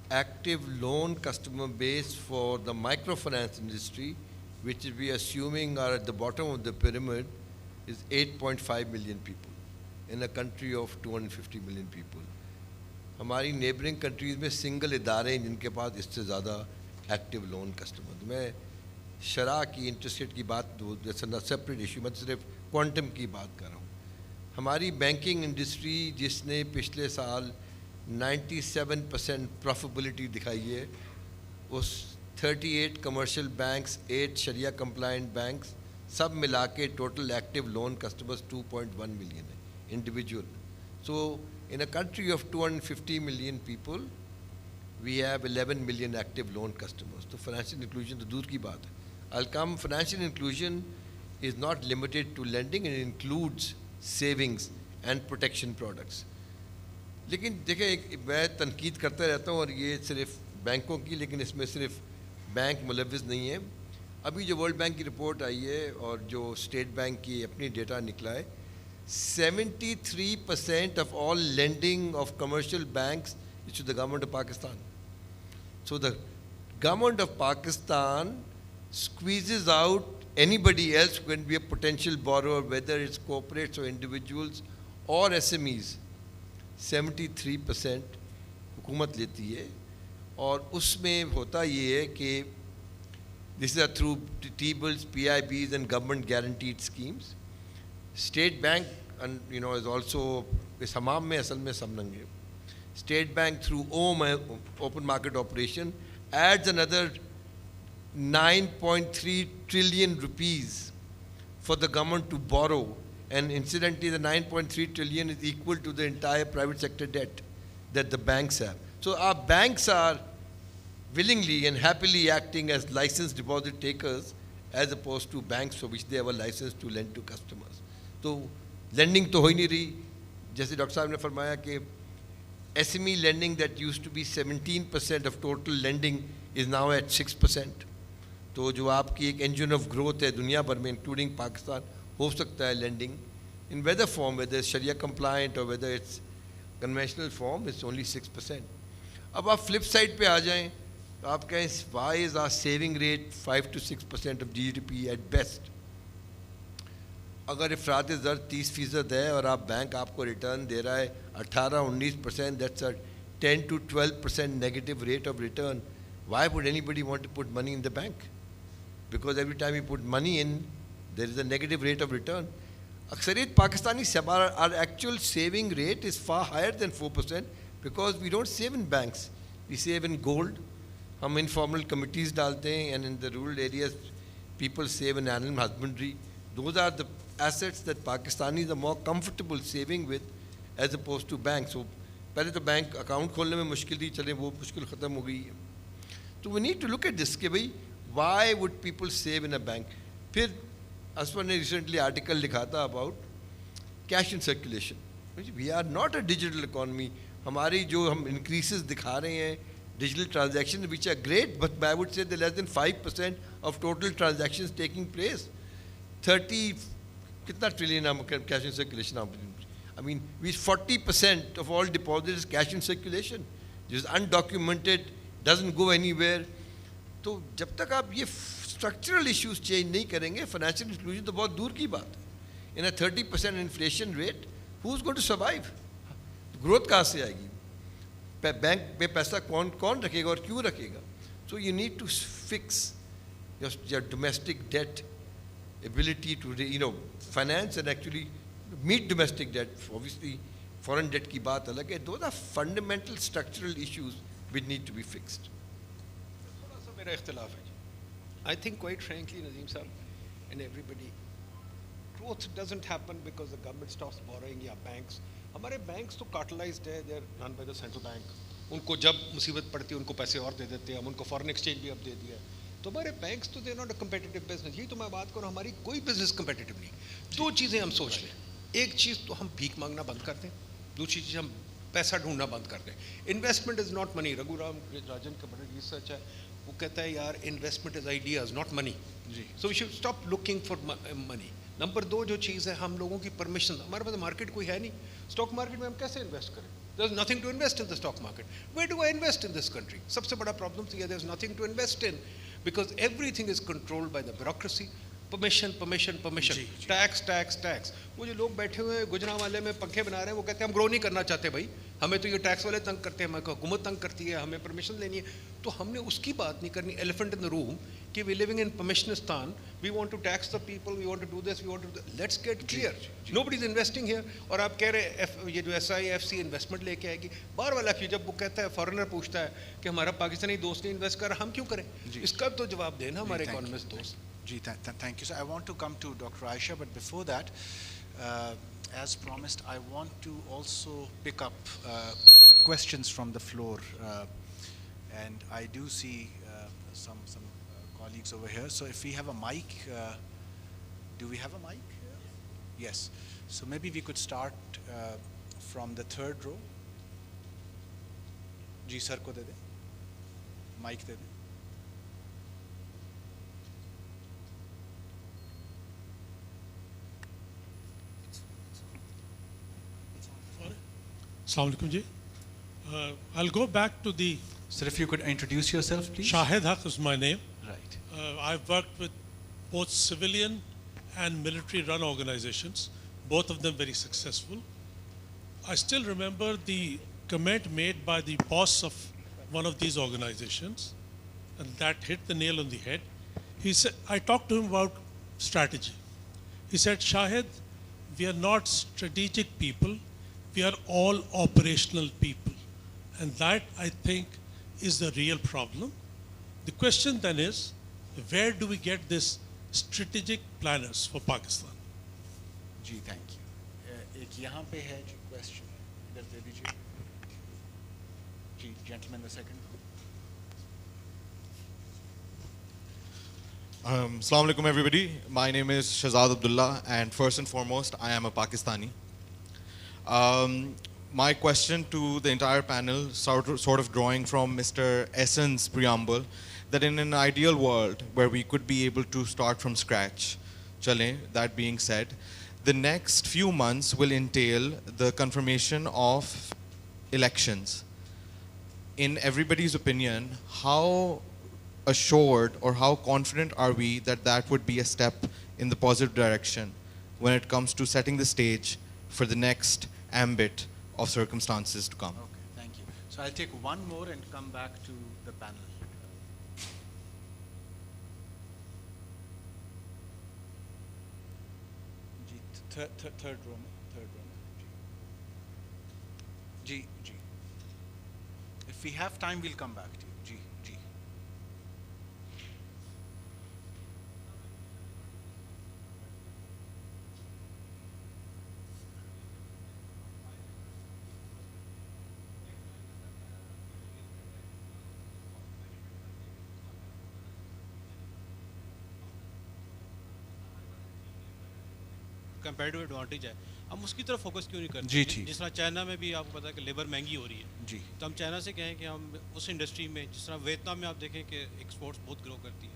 active loan customer base for the microfinance industry which we assuming are at the bottom of the pyramid, is 8.5 million people in a country of 250 million people. हमारी neighbouring countries में single इदारे हैं जिनके पास इससे ज़्यादा active lone customer. मैं शरह की इंटरेस्ट रेट की बात सेपरेट इशू, मैं सिर्फ क्वांटम की बात कर रहा हूँ. हमारी बैंकिंग इंडस्ट्री जिसने पिछले साल 97% प्रॉफिटेबिलिटी दिखाई है, उस 38 कमर्शियल बैंक्स, 8 शरिया कंप्लाइंट बैंक्स, सब मिला के total active loan customers 2.1 million है individual. So in a country of 250 million people, we have 11 million active loan customers. So financial inclusion तो दूर की बात है. I'll come, financial inclusion is not limited to lending, and it includes savings and protection products. लेकिन देखिए, मैं तनकीद करता रहता हूँ और ये सिर्फ बैंकों की, लेकिन इसमें सिर्फ बैंक मुलव्विस नहीं है. अभी जो वर्ल्ड बैंक की रिपोर्ट आई है और जो स्टेट बैंक की अपनी डेटा निकला है, 73% of all lending of commercial banks is to the government of Pakistan. So the government of Pakistan squeezes out anybody else who can be a potential borrower, whether it's corporates or individuals or SMEs. 73% हुकूमत लेती है, और उसमें होता ये है कि this is through T-bills, PIBs and government guaranteed schemes. State Bank, and is also इस हमाम में असल में सब नंगे. State Bank through open market operation adds another 9.3 trillion rupees for the government to borrow, and incidentally the 9.3 trillion is equal to the entire private sector debt that the banks have. So our banks are willingly and happily acting as licensed deposit takers as opposed to banks for which they have a license to lend to customers. तो lending तो हो ही नहीं रही. जैसे doctor साहब ने फरमाया कि SME lending that used to be 17% of total lending is now at 6%. तो जो आपकी एक engine of growth है दुनिया भर में including पाकिस्तान, हो सकता है lending in whether form, whether it's Sharia compliant or whether it's conventional form, it's only 6%. अब आप flip side पे आ जाएं, तो आप कहें why is our saving rate 5 to 6% of GDP at best? अगर इफ़रात ज़र 30% है और आप बैंक आपको रिटर्न दे रहा है 18-19%, that's a 10 to 12% negative rate of return. Why would anybody want to put money in the bank? Because every time you put money in, there is a negative rate of return. अक्सरियत Pakistani our actual saving rate is far higher than 4% because we don't save in banks. We save in gold. हम informal committees डालते हैं, and in the rural areas, people save in animal husbandry. Those are the assets that Pakistanis are more comfortable saving with as opposed to banks. So पहले तो bank account खोलने में मुश्किल थी, चले वो मुश्किल ख़त्म हो गई है. So we need to look at this कि भाई why would people save in a bank? फिर असफर ने recently article लिखा था about cash in circulation. We are not a digital economy. हमारी जो हम increases दिखा रहे हैं digital transactions, which are great, but I would say they're less than 5% of total transactions taking place. 30 कितना ट्रिलियन हम cash in circulation. I mean, 40% of all deposits is cash in circulation. Just undocumented, doesn't go anywhere. तो जब तक आप ये structural issues change नहीं करेंगे, financial inclusion तो बहुत दूर की बात है. In a 30% inflation rate, who's going to survive? Growth कहाँ से आएगी? बैंक में पैसा कौन रखेगा और क्यों रखेगा? So you need to fix your domestic debt ability to finance and actually meet domestic debt. Obviously, foreign debt की बात अलग है. Those are fundamental structural issues which need to be fixed. थोड़ा सा मेरा इख्तिलाफ है. I think quite frankly, Nadeem sir, and everybody, growth doesn't happen because the government stops borrowing या banks. हमारे banks तो cartelized है, they are run by the central bank. उनको जब मुसीबत पड़ती है उनको पैसे और दे देते हैं, हम उनको foreign exchange भी अब दे दिया. तो हमारे बैंक्स तो they not a competitive business. यही तो मैं बात करूँ, हमारी कोई बिजनेस कम्पिटिटिव नहीं. दो चीज़ें हम सोच लें. एक चीज़ तो हम भीख मांगना बंद कर दें, दूसरी चीज़ हम पैसा ढूंढना बंद कर दें. Investment is not money. Raghuram Rajan का बड़ा रिसर्च है, वो कहता है यार investment is ideas not money. So we should stop looking for money. Number दो जो चीज़ है, हम लोगों की परमिशन, हमारे पास मार्केट कोई है नहीं. स्टॉक मार्केट में हम कैसे इन्वेस्ट करें? There is nothing to invest in the stock market. Where do I invest in this country? सबसे बड़ा प्रॉब्लम तो ये, there is nothing to invest in. because everything is controlled by the bureaucracy. Permission, permission, permission, tax, tax, tax. वो जो लोग बैठे हुए हैं गुजरांवाले में पंखे बना रहे हैं, वो कहते हैं हम ग्रो नहीं करना चाहते भाई, हमें तो ये टैक्स वाले तंग करते हैं, हमें हुकूमत तंग करती है, हमें परमिशन लेनी है. तो हमने उसकी बात नहीं करनी, एलिफेंट इन द रूम, कि we living in permissionistan, we want to tax the people, we want to do this, we want to, let's get clear. Nobody is investing here. और आप कह रहे ये जो SIFC इन्वेस्टमेंट लेके आएगी, बाहर वाला क्यों, जब वो कहता है फॉरेनर पूछता है कि हमारा पाकिस्तानी दोस्त नहीं इन्वेस्ट कर रहा, हम क्यों करें? इसका तो जवाब देना हमारे इकोनॉमिस्ट दोस्त. Thank you. So I want to come to Dr. Aisha, but before that, as promised, I want to also pick up questions from the floor. And I do see some colleagues over here. So if we have a mic, do we have a mic? Yes. So maybe we could start from the third row. Ji sir ko de de. Mic de de. Assalamu alaikum ji. I'll go back to the... Sir, if you could introduce yourself, please. Shahid Haque is my name. Right. I've worked with both civilian and military-run organizations, both of them very successful. I still remember the comment made by the boss of one of these organizations, and that hit the nail on the head. He said, I talked to him about strategy. He said, Shahid, we are not strategic people, we are all operational people. And that, I think, is the real problem. The question then is, where do we get this strategic planners for Pakistan? Ji, thank you. एक यहाँ पे है जी question, इधर दे दीजिए. जी, gentleman, the second. Assalamu alaikum everybody. My name is Shahzad Abdullah, and first and foremost, I am a Pakistani. My question to the entire panel, sort of drawing from Mr. Ahsan's preamble, that in an ideal world where we could be able to start from scratch, chale, that being said, the next few months will entail the confirmation of elections. In everybody's opinion, how assured or how confident are we that that would be a step in the positive direction when it comes to setting the stage for the next ambit of circumstances to come? Okay, thank you. So I'll take one more and come back to the panel. Ji, third row में, third row में. जी, जी. If we have time, we'll come back to you. जी, जी. Comparative advantage है, हम उसकी तरफ फोकस क्यों नहीं करते? जी, ठीक. जिस तरह चाइना में भी आपको पता है कि लेबर महंगी हो रही है, जी. तो हम चाइना से कहें कि हम उस इंडस्ट्री में, जिस तरह वियतनाम में आप देखें कि एक्सपोर्ट्स बहुत ग्रो करती है,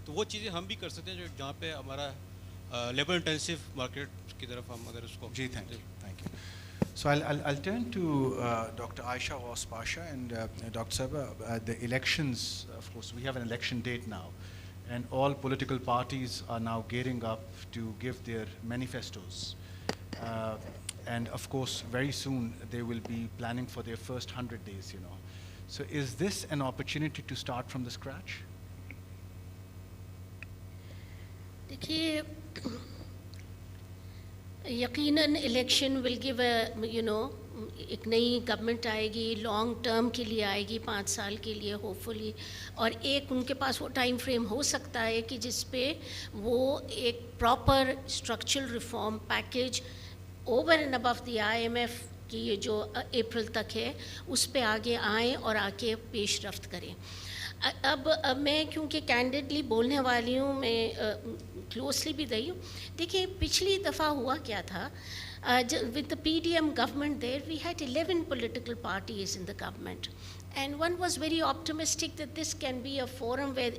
तो वो चीज़ें हम भी कर सकते हैं जो जहाँ पे हमारा लेबर इंटेंसिव मार्केट की तरफ हम अगर उसको. जी, thank you. So I'll turn to Dr. Aisha or Pasha and Dr. Sabah. The elections, of course, we have an election date now, and all political parties are now gearing up to give their manifestos. And of course, very soon they will be planning for their first 100 days, you know. So is this an opportunity to start from the scratch? देखिए, यकीनन election will give एक नई government आएगी, long term के लिए आएगी, 5 साल के लिए होपफुली, और एक उनके पास वो टाइम फ्रेम हो सकता है कि जिस पे वो एक proper structural reform package over and above the IMF की ये जो अप्रैल तक है उस पे आगे आएँ और आके पेशरफ्त करें. अब मैं क्योंकि कैंडिडली बोलने वाली हूँ, मैं क्लोजली भी रही हूँ. देखिए, पिछली दफ़ा हुआ क्या था, with the PDM government there, we had 11 political parties in the government. And one was very optimistic that this can be a forum where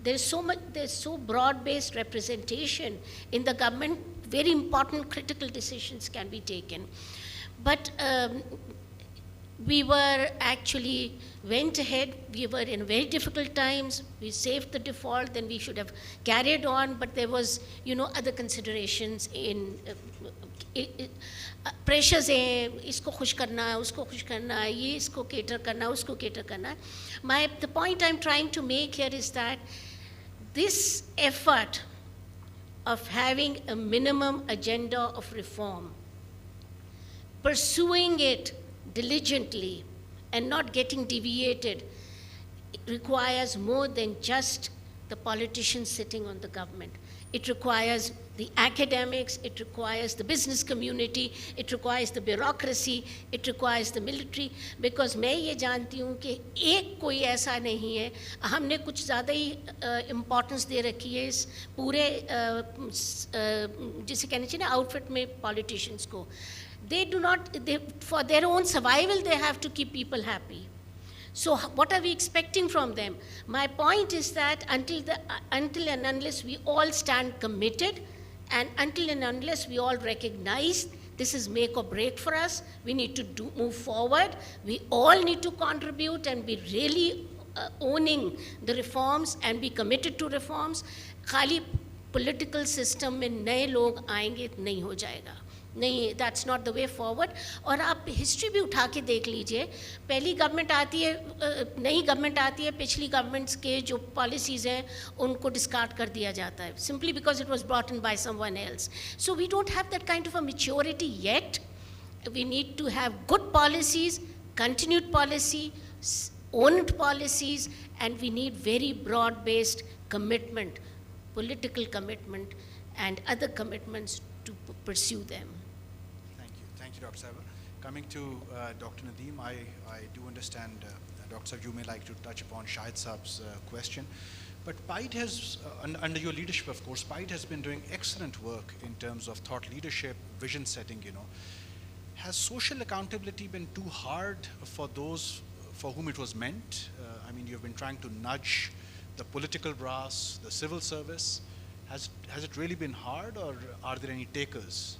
there's so broad-based representation in the government, very important critical decisions can be taken. But we were actually went ahead. We were in very difficult times. We saved the default, then we should have carried on, but there was, other considerations in pressures हैं, इसको खुश करना है, उसको खुश करना है, ये इसको cater करना है, उसको cater करना है. The point I'm trying to make here is that this effort of having a minimum agenda of reform, pursuing it diligently and not getting deviated, it requires more than just the politicians sitting on the government. It requires the academics, it requires the business community, it requires the bureaucracy, it requires the military, because मैं ये जानती हूँ कि एक कोई ऐसा नहीं है, हमने कुछ ज़्यादा ही importance दे रखी है इस पूरे जिसे कहना चाहिए ना outfit में politicians को. They do not, for their own survival, they have to keep people happy. So what are we expecting from them? My point is that until and unless we all stand committed, and until and unless we all recognize this is make or break for us, we need to move forward. We all need to contribute and be really owning the reforms and be committed to reforms. खाली political system में नए लोग आएंगे नहीं हो जाएगा. नहीं, that's not the way forward. और आप हिस्ट्री भी उठा के देख लीजिए, पहली गवर्नमेंट आती है, नई गवर्नमेंट आती है, पिछली गवर्नमेंट्स के जो पॉलिसीज़ हैं उनको डिस्कार्ड कर दिया जाता है, simply because it was brought in by someone else. So we don't have that kind of a maturity yet. We need to have good policies, continued policy, owned policies, and we need very broad-based commitment, political commitment, and other commitments to pursue them. Thank you, Dr. Sahib. Coming to Dr. Nadeem, I do understand, Dr. Sahib, you may like to touch upon Shahid Saab's question, but PIDE has, under your leadership, of course, PIDE has been doing excellent work in terms of thought leadership, vision setting, Has social accountability been too hard for those for whom it was meant? I mean, you've been trying to nudge the political brass, the civil service. Has it really been hard, or are there any takers?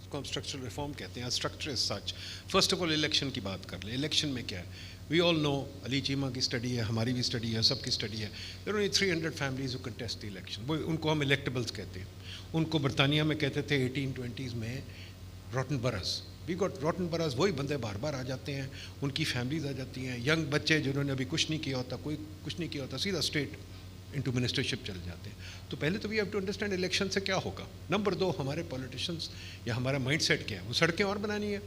इसको हम structural reform कहते हैं. Structure is such. First of all election की बात कर ले. Election में क्या है? We all know, Ali Cheema की स्टडी है, हमारी भी स्टडी है, सबकी स्टडी है. There are only 300 families who contest the election. वो उनको हम इलेक्टेबल्स कहते हैं. उनको बरतानिया में कहते थे 1820s में रॉटन बरस. वी गॉट रॉटन बरस. वही बंदे बार बार आ जाते हैं, उनकी फैमिलीज आ जाती हैं, यंग बच्चे जिन्होंने अभी कुछ नहीं किया होता, कोई कुछ नहीं किया होता, सीधा स्टेट इनटू मिनिस्टरशिप चले जाते हैं. तो पहले तो we have to understand election से क्या होगा. नंबर 2, हमारे पॉलिटिशियंस या हमारा माइंडसेट क्या है. वो सड़कें और बनानी है,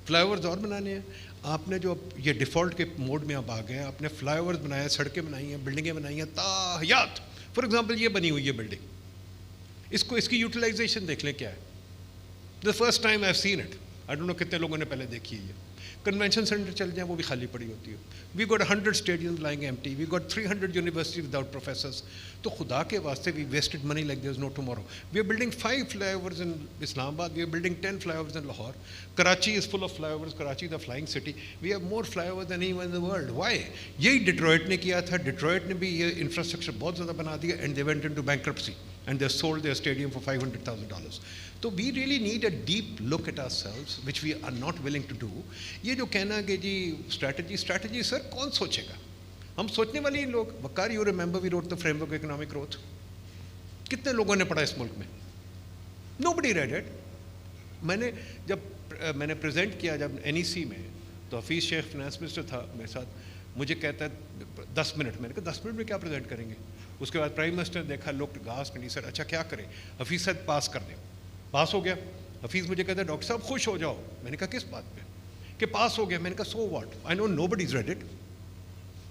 फ्लाईओवर्स और बनाने हैं. आपने जो ये डिफ़ॉल्ट के मोड में आप आ गए, आपने फ्लाईओवर्स बनाए, सड़कें बनाई हैं, बिल्डिंगें बनाई हैं ताहयात. फॉर एग्जांपल ये बनी हुई है बिल्डिंग, इसकी यूटिलाइजेशन देख लें क्या है. The first time I have seen it. I don't know कितने लोगों ने पहले देखी है. कन्वेंशन सेंटर चल जाए, वो भी खाली पड़ी होती है. We got 100 stadiums lying empty. We got 300 university without professors. तो खुदा के वास्ते we wasted money like there is no tomorrow. We are building 5 flyovers in Islamabad. We are building 10 flyovers in Lahore. Karachi is full of flyovers. Karachi the flying city. We have more flyovers than anyone in the world. Why? यही Detroit ने किया था. Detroit ने भी ये infrastructure बहुत ज़्यादा बना दिया, and they went into bankruptcy and they sold their stadium for $500,000. So we really need a deep look at ourselves, which we are not willing to do. ये जो कहना कि जी strategy सर कौन सोचेगा? हम सोचने वाले ही लोग. वकार, you remember we wrote the framework of economic growth. कितने लोगों ने पढ़ा इस मुल्क में? Nobody read it. जब मैंने प्रेजेंट किया जब NEC में, तो हफीज़ शेख फाइनेंस मिनिस्टर था मेरे साथ. मुझे कहता है 10 मिनट. मैंने कहा 10 मिनट में क्या प्रेजेंट करेंगे? उसके बाद प्राइम मिनिस्टर ने देखा, लोग घास नहीं सर, अच्छा क्या करें? हफीज़ साहब पास कर दें. पास हो गया. हफीज़ मुझे कहता है डॉक्टर साहब खुश हो जाओ. मैंने कहा किस बात पे? कि पास हो गया. मैंने कहा so what? I know nobody is read it.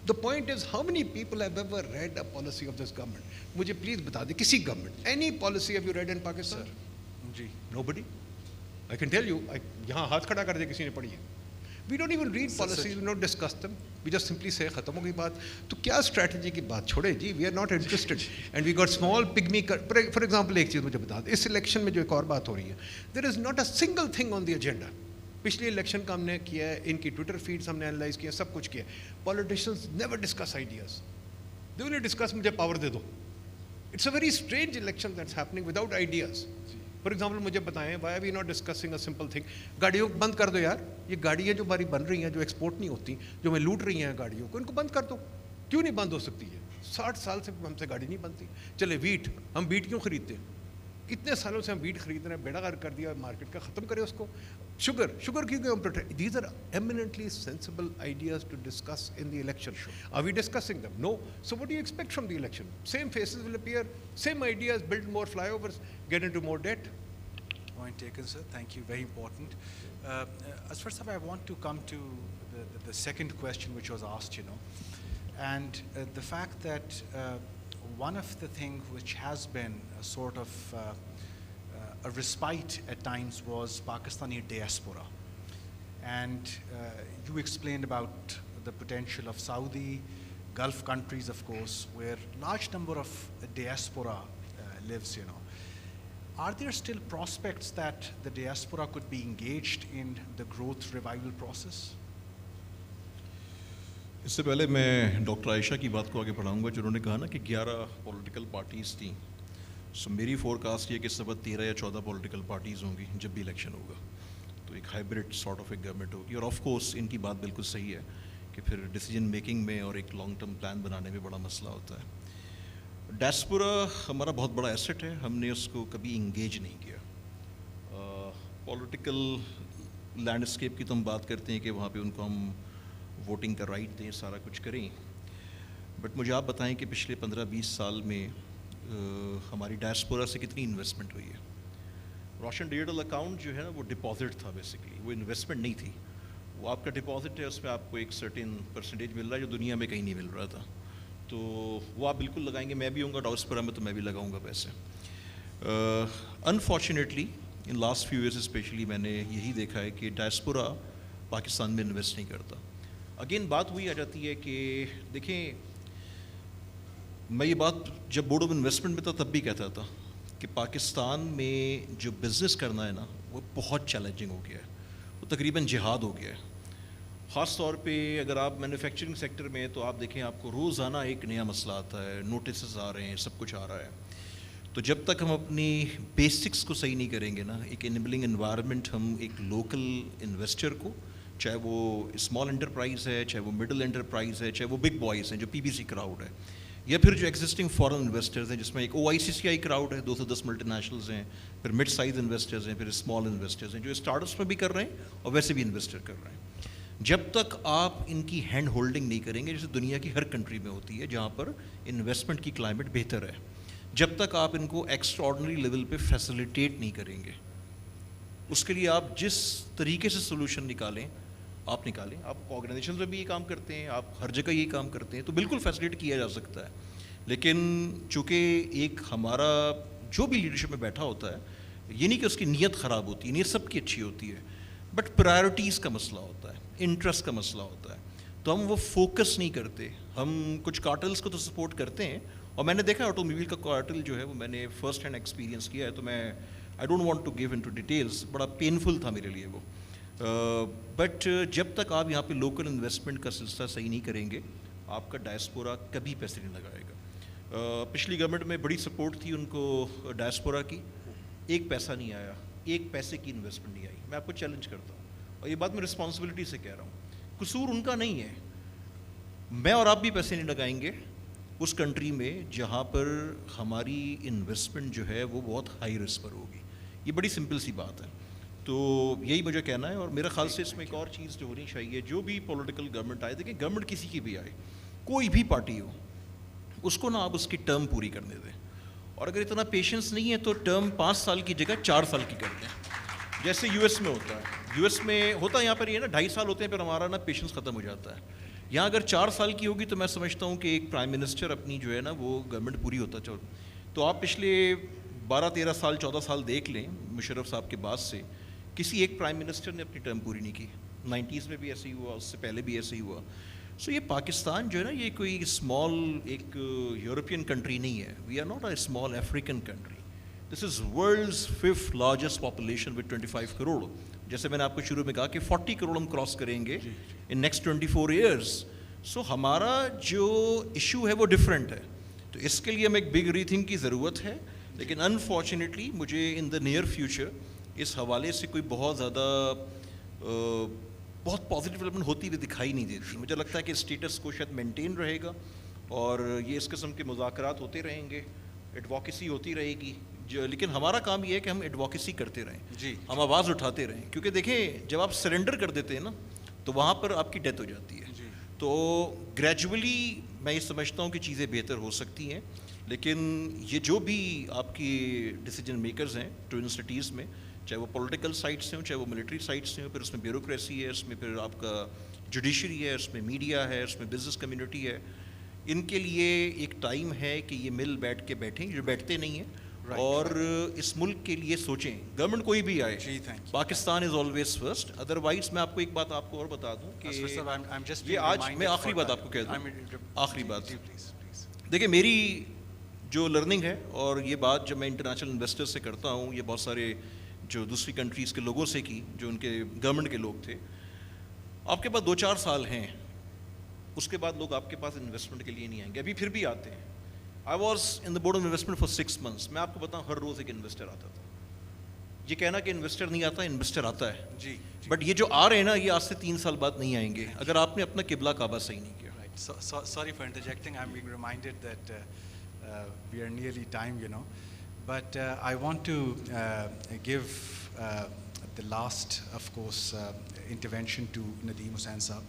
The point is how many people have ever read a policy of this government? मुझे प्लीज़ बता दें किसी government, any policy have you read in Pakistan? जी nobody. I can tell you, यहाँ हाथ खड़ा कर दे किसी ने पढ़ी है. We don't even read policies, we don't discuss them. We just simply say ख़त्म हो गई बात. तो क्या स्ट्रैटेजी की बात छोड़े जी. We are not interested and we got small pygmy. For example, एक चीज़ मुझे बता दें, इस इलेक्शन में जो एक और बात हो रही है, there is not a single thing on the agenda. पिछले इलेक्शन का हमने किया है, इनकी ट्विटर फीड्स हमने एनालाइज किया, सब कुछ किया. Politicians never discuss ideas. They only discuss मुझे पावर दे दो. It's a very strange election that's happening without ideas. For example मुझे बताएं, why are we not discussing a simple thing, गाड़ियों को बंद कर दो यार, ये गाड़ियाँ जो हमारी बन रही हैं, जो एक्सपोर्ट नहीं होती, जो हमें लूट रही हैं गाड़ियों को, इनको बंद कर दो। क्यों नहीं बंद हो सकती है? 60 साल से हमसे गाड़ी नहीं बनती। चले वीट, हम वीट क्यों खरीदते हैं? इतने सालों से हम वीट खरीद रहे हैं, बेड़ा गर्क कर दिया मार्केट का, ख़त्म करें उसको। शुगर क्यों हम protect? These are eminently sensible ideas to discuss in the election. Are we discussing them? No. So what do you expect from the election? Same faces will appear, same ideas, build more flyovers, get into more debt. Point taken, sir. Thank you. Very important. Azfar sir, I want to come to the second question which was asked, and the fact that one of the things which has been a sort of a respite at times was Pakistani diaspora. And you explained about the potential of Saudi, Gulf countries, of course, where large number of diaspora lives, Are there still prospects that the diaspora could be engaged in the growth revival process? इससे पहले मैं doctor Ayesha की बात को आगे बढ़ाऊंगा, जिन्होंने कहा ना कि 11 पॉलिटिकल पार्टीज़ थी। सो मेरी फोरकास्ट ये कि इस वक्त 13 या 14 पॉलिटिकल पार्टीज़ होंगी जब भी इलेक्शन होगा, तो एक हाइब्रिड सॉर्ट ऑफ एक गवर्नमेंट होगी। और ऑफ कोर्स इनकी बात बिल्कुल सही है कि फिर डिसीजन मेकिंग में और एक लॉन्ग टर्म प्लान बनाने में बड़ा मसला होता है। डायस्पोरा हमारा बहुत बड़ा एसेट है, हमने उसको कभी इंगेज नहीं किया। पॉलिटिकल लैंडस्केप की तो हम बात करते हैं कि वहाँ पे उनको हम वोटिंग का राइट दें, सारा कुछ करें, बट मुझे आप बताएं कि पिछले 15-20 साल में हमारी डायस्पोरा से कितनी इन्वेस्टमेंट हुई है। रोशन डिजिटल अकाउंट जो है ना, वो डिपॉजिट था बेसिकली, वो इन्वेस्टमेंट नहीं थी। वो आपका डिपॉजिट है, उसमें आपको एक सर्टेन परसेंटेज मिल रहा है जो दुनिया में कहीं नहीं मिल रहा था, तो वो आप बिल्कुल लगाएंगे। मैं भी होऊंगा डायस्पोरा में तो मैं भी लगाऊंगा पैसे। Unfortunately in last few years specially मैंने यही देखा है कि डायस्पोरा पाकिस्तान में इन्वेस्ट नहीं करता। अगेन बात हुई आ जाती है कि देखें, मैं ये बात जब बोर्ड ऑफ इन्वेस्टमेंट में था तब भी कहता था कि पाकिस्तान में जो बिज़नेस करना है ना, वो बहुत चैलेंजिंग हो गया है, वो तकरीबन जिहाद हो गया है। ख़ास तौर पे अगर आप मैन्युफैक्चरिंग सेक्टर में, तो आप देखें आपको रोज़ाना एक नया मसला आता है, नोटिस आ रहे हैं, सब कुछ आ रहा है। तो जब तक हम अपनी बेसिक्स को सही नहीं करेंगे ना, एक इनेबलिंग एनवायरनमेंट हम एक लोकल इन्वेस्टर को, चाहे वो स्मॉल एंटरप्राइज़ है, चाहे वो मिडिल एंटरप्राइज़ है, चाहे वो बिग बॉयज़ हैं जो पीबीसी क्राउड है, या फिर जो एग्जिस्टिंग फॉरेन इन्वेस्टर्स हैं जिसमें एक OICCI क्राउड है, 210 मल्टीनेशनल्स हैं, फिर मिड साइज इन्वेस्टर्स हैं, फिर स्मॉल इन्वेस्टर्स हैं जो स्टार्टअप्स में भी कर रहे हैं और वैसे भी इन्वेस्टर कर रहे हैं। जब तक आप इनकी हैंड होल्डिंग नहीं करेंगे, जैसे दुनिया की हर कंट्री में होती है जहाँ पर इन्वेस्टमेंट की क्लाइमेट बेहतर है, जब तक आप इनको एक्स्ट्राऑर्डिनरी लेवल पे फैसिलिटेट नहीं करेंगे, उसके लिए आप जिस तरीके से सोल्यूशन निकालें, आप ऑर्गेनाइजेशन में भी ये काम करते हैं, आप हर जगह ये काम करते हैं, तो बिल्कुल फैसिलिटेट किया जा सकता है। लेकिन चूँकि एक हमारा जो भी लीडरशिप में बैठा होता है, ये नहीं कि उसकी नीयत ख़राब होती है, नीयत सबकी अच्छी होती है, बट प्रायोरिटीज़ का मसला होता है, इंटरेस्ट का मसला होता है, तो हम वो फोकस नहीं करते। हम कुछ कार्टल्स को तो सपोर्ट करते हैं, और मैंने देखा ऑटोमोबाइल का कार्टल जो है वो मैंने फर्स्ट हैंड एक्सपीरियंस किया है, तो मैं I don't want to give into details, बड़ा पेनफुल था मेरे लिए वो। बट जब तक आप यहाँ पे लोकल इन्वेस्टमेंट का सिलसिला सही नहीं करेंगे, आपका डायस्पोरा कभी पैसे नहीं लगाएगा। पिछली गवर्नमेंट में बड़ी सपोर्ट थी उनको डायस्पोरा की, एक पैसा नहीं आया, एक पैसे की इन्वेस्टमेंट नहीं आई। मैं आपको चैलेंज करता हूँ, और ये बात मैं रिस्पॉन्सिबिलिटी से कह रहा हूँ, कसूर उनका नहीं है। मैं और आप भी पैसे नहीं लगाएंगे उस कंट्री में जहाँ पर हमारी इन्वेस्टमेंट जो है वो बहुत हाई रिस्क पर होगी। ये बड़ी सिंपल सी बात है। तो यही मुझे कहना है, और मेरा ख्याल से इसमें एक और चीज़ जो होनी चाहिए, जो भी पॉलिटिकल गवर्नमेंट आए, देखिए गवर्नमेंट किसी की भी आए, कोई भी पार्टी हो, उसको ना आप उसकी टर्म पूरी करने दें, और अगर इतना पेशेंस नहीं है तो टर्म 5 साल की जगह 4 साल की कर दें, जैसे यूएस में होता है। यूएस में होता है, यहाँ पर ये ना 2.5 साल होते हैं, फिर हमारा ना पेशेंस ख़त्म हो जाता है। यहाँ अगर 4 साल की होगी तो मैं समझता हूँ कि एक प्राइम मिनिस्टर अपनी जो है ना वो गवर्नमेंट पूरी होता चल। तो आप पिछले 12-13 साल 14 साल देख लें, मुशर्रफ साहब के बाद से किसी एक प्राइम मिनिस्टर ने अपनी टर्म पूरी नहीं की। 90s में भी ऐसे ही हुआ, उससे पहले भी ऐसे ही हुआ। सो ये पाकिस्तान जो है ना, ये कोई स्मॉल एक यूरोपियन कंट्री नहीं है। We are not a small African country. This is world's 5th largest population with 25 crore. जैसे मैंने आपको शुरू में कहा कि 40 करोड़ हम क्रॉस करेंगे इन नेक्स्ट 24 ईयर्स। सो हमारा जो इशू है वो डिफरेंट है। तो इसके लिए हमें एक बिग रीथिंक की ज़रूरत है। लेकिन अनफॉर्चुनेटली मुझे इन द नियर फ्यूचर इस हवाले से कोई बहुत ज़्यादा बहुत पॉजिटिव डेवलपमेंट होती हुई दिखाई नहीं देती। मुझे लगता है कि स्टेटस को शायद मेंटेन रहेगा और ये इस किस्म के मुज़ाकरात होते रहेंगे, एडवोकेसी होती रहेगी लेकिन हमारा काम ये है कि हम एडवोकेसी करते रहें जी, हम आवाज़ उठाते रहें, क्योंकि देखें जब आप सरेंडर कर देते हैं ना तो वहाँ पर आपकी डेथ हो जाती है। तो ग्रेजुअली मैं ये समझता हूँ कि चीज़ें बेहतर हो सकती हैं, लेकिन ये जो भी आपकी डिसीजन मेकर्स हैं ट्विन सिटीज़ में, चाहे वो पॉलिटिकल साइड से हो चाहे वो मिलिट्री साइड से हो, फिर उसमें ब्यूरोक्रेसी है, उसमें फिर आपका जुडिशरी है, उसमें मीडिया है, उसमें बिजनेस कम्युनिटी है, इनके लिए एक टाइम है कि ये मिल बैठ के बैठें जो बैठते नहीं हैं और इस मुल्क के लिए सोचें। गवर्नमेंट कोई भी आए, Pakistan is always first. Otherwise मैं आपको एक बात आपको और बता दूं कि ये आज मैं आखिरी बात आपको कह दूं, आखिरी बात देखिए मेरी जो लर्निंग है और ये बात जब मैं इंटरनेशनल इन्वेस्टर्स से करता हूँ, ये बहुत सारे जो दूसरी कंट्रीज़ के लोगों से की जो उनके गवर्नमेंट के लोग थे, आपके पास 2-4 साल हैं, उसके बाद लोग आपके पास इन्वेस्टमेंट के लिए नहीं आएंगे, अभी फिर भी आते हैं। I was in the board of investment for 6 months। मैं आपको बताऊँ हर रोज़ एक इन्वेस्टर आता था। ये कहना कि इन्वेस्टर नहीं आता, इन्वेस्टर आता है जी, बट ये जो आ रहे हैं ना ये आज से 3 साल बाद नहीं आएंगे अगर आपने अपना किबला काबा सही नहीं किया। Sorry for interjecting. I'm being reminded that we are nearly time, you know. But I want to give the last, of course, intervention to Nadeem Hussain Saab.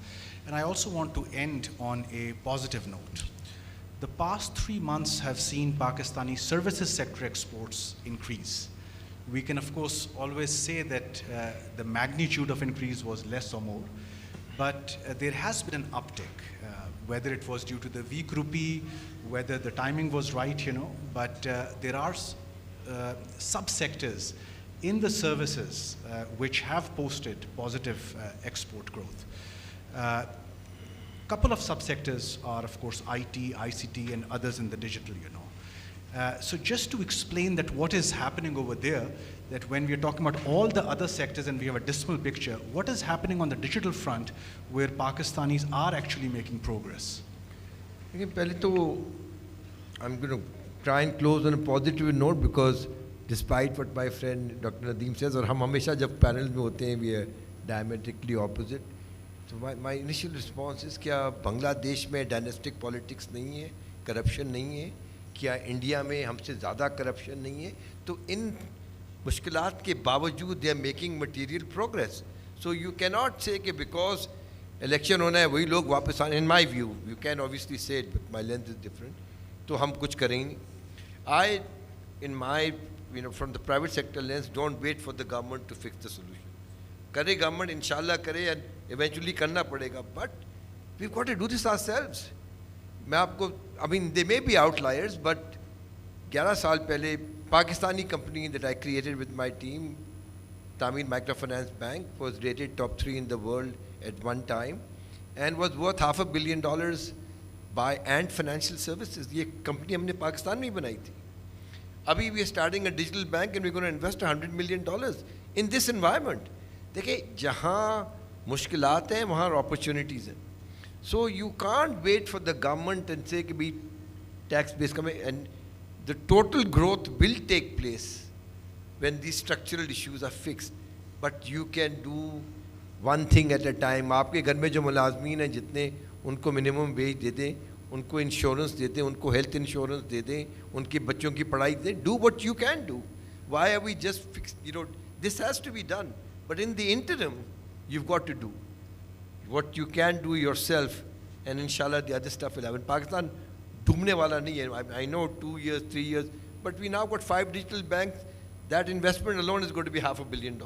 And I also want to end on a positive note. The past 3 months have seen Pakistani services sector exports increase. We can, of course, always say that the magnitude of increase was less or more, but there has been an uptick, whether it was due to the weak rupee, whether the timing was right, you know, but there are subsectors in the services which have posted positive export growth. Couple of subsectors are, of course, IT, ICT, and others in the digital, you know. So just to explain that what is happening over there, that when we are talking about all the other sectors and we have a dismal picture, what is happening on the digital front where Pakistanis are actually making progress? देखिए पहले तो I'm going to try and close on a positive note because despite what my friend Dr. Nadeem says, और हम हमेशा जब panel में होते हैं we are diametrically opposite. So my initial response is क्या बांग्लादेश में डायनेस्टिक पॉलिटिक्स नहीं है, करप्शन नहीं है, क्या इंडिया में हमसे ज़्यादा करप्शन नहीं है? तो इन मुश्किलात के बावजूद they are making material progress. So you can not say कि बिकॉज इलेक्शन होना है वही लोग वापस आने. In my view you can obviously say it but my length is different. तो हम कुछ करेंगे. I in my from the private sector lens don't wait for the government to fix the solution. करे गवर्नमेंट इंशाल्लाह करे and eventually करना पड़ेगा, but we got to do this ourselves. मैं आपको I mean they may be outliers but 11 साल पहले Pakistani company that I created with my team, Tamil Microfinance Bank, was rated top 3 in the world at one time and was worth $500 million by Ant Financial Services. ये company हमने पाकिस्तान में ही बनाई थी. अभी we are starting a digital bank and we're going to invest $100 million in this environment. देखिए जहाँ मुश्किलात हैं वहाँ opportunities हैं. So you can't wait for the government and say कि भी tax base कमें, and the total growth will take place when these structural issues are fixed. But you can do one thing at a time. आपके घर में जो मुलाजमीन हैं जितने, उनको minimum wage दे दें, उनको इंश्योरेंस दे दें, उनको हेल्थ इंश्योरेंस दे दें, उनकी बच्चों की पढ़ाई दें. Do what you can do. Why are we just fixed? This has to be done. But in the interim, you've got to do what you can do yourself, and inshallah the other stuff will happen. Pakistan डूबने वाला नहीं है. I know 2 years, 3 years, but we now got 5 digital banks. That investment alone is going to be $500 million.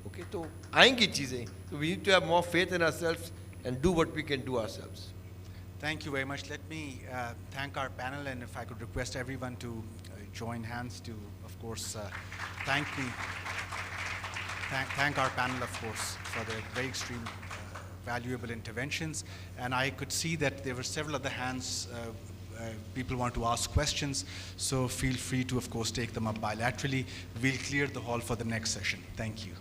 Okay, तो आएंगी चीज़ें. So we need to have more faith in ourselves and do what we can do ourselves. Thank you very much. Let me thank our panel, and if I could request everyone to join hands to, of course, thank our panel, of course, for their very extreme valuable interventions. And I could see that there were several other hands. People want to ask questions, so feel free to, of course, take them up bilaterally. We'll clear the hall for the next session. Thank you.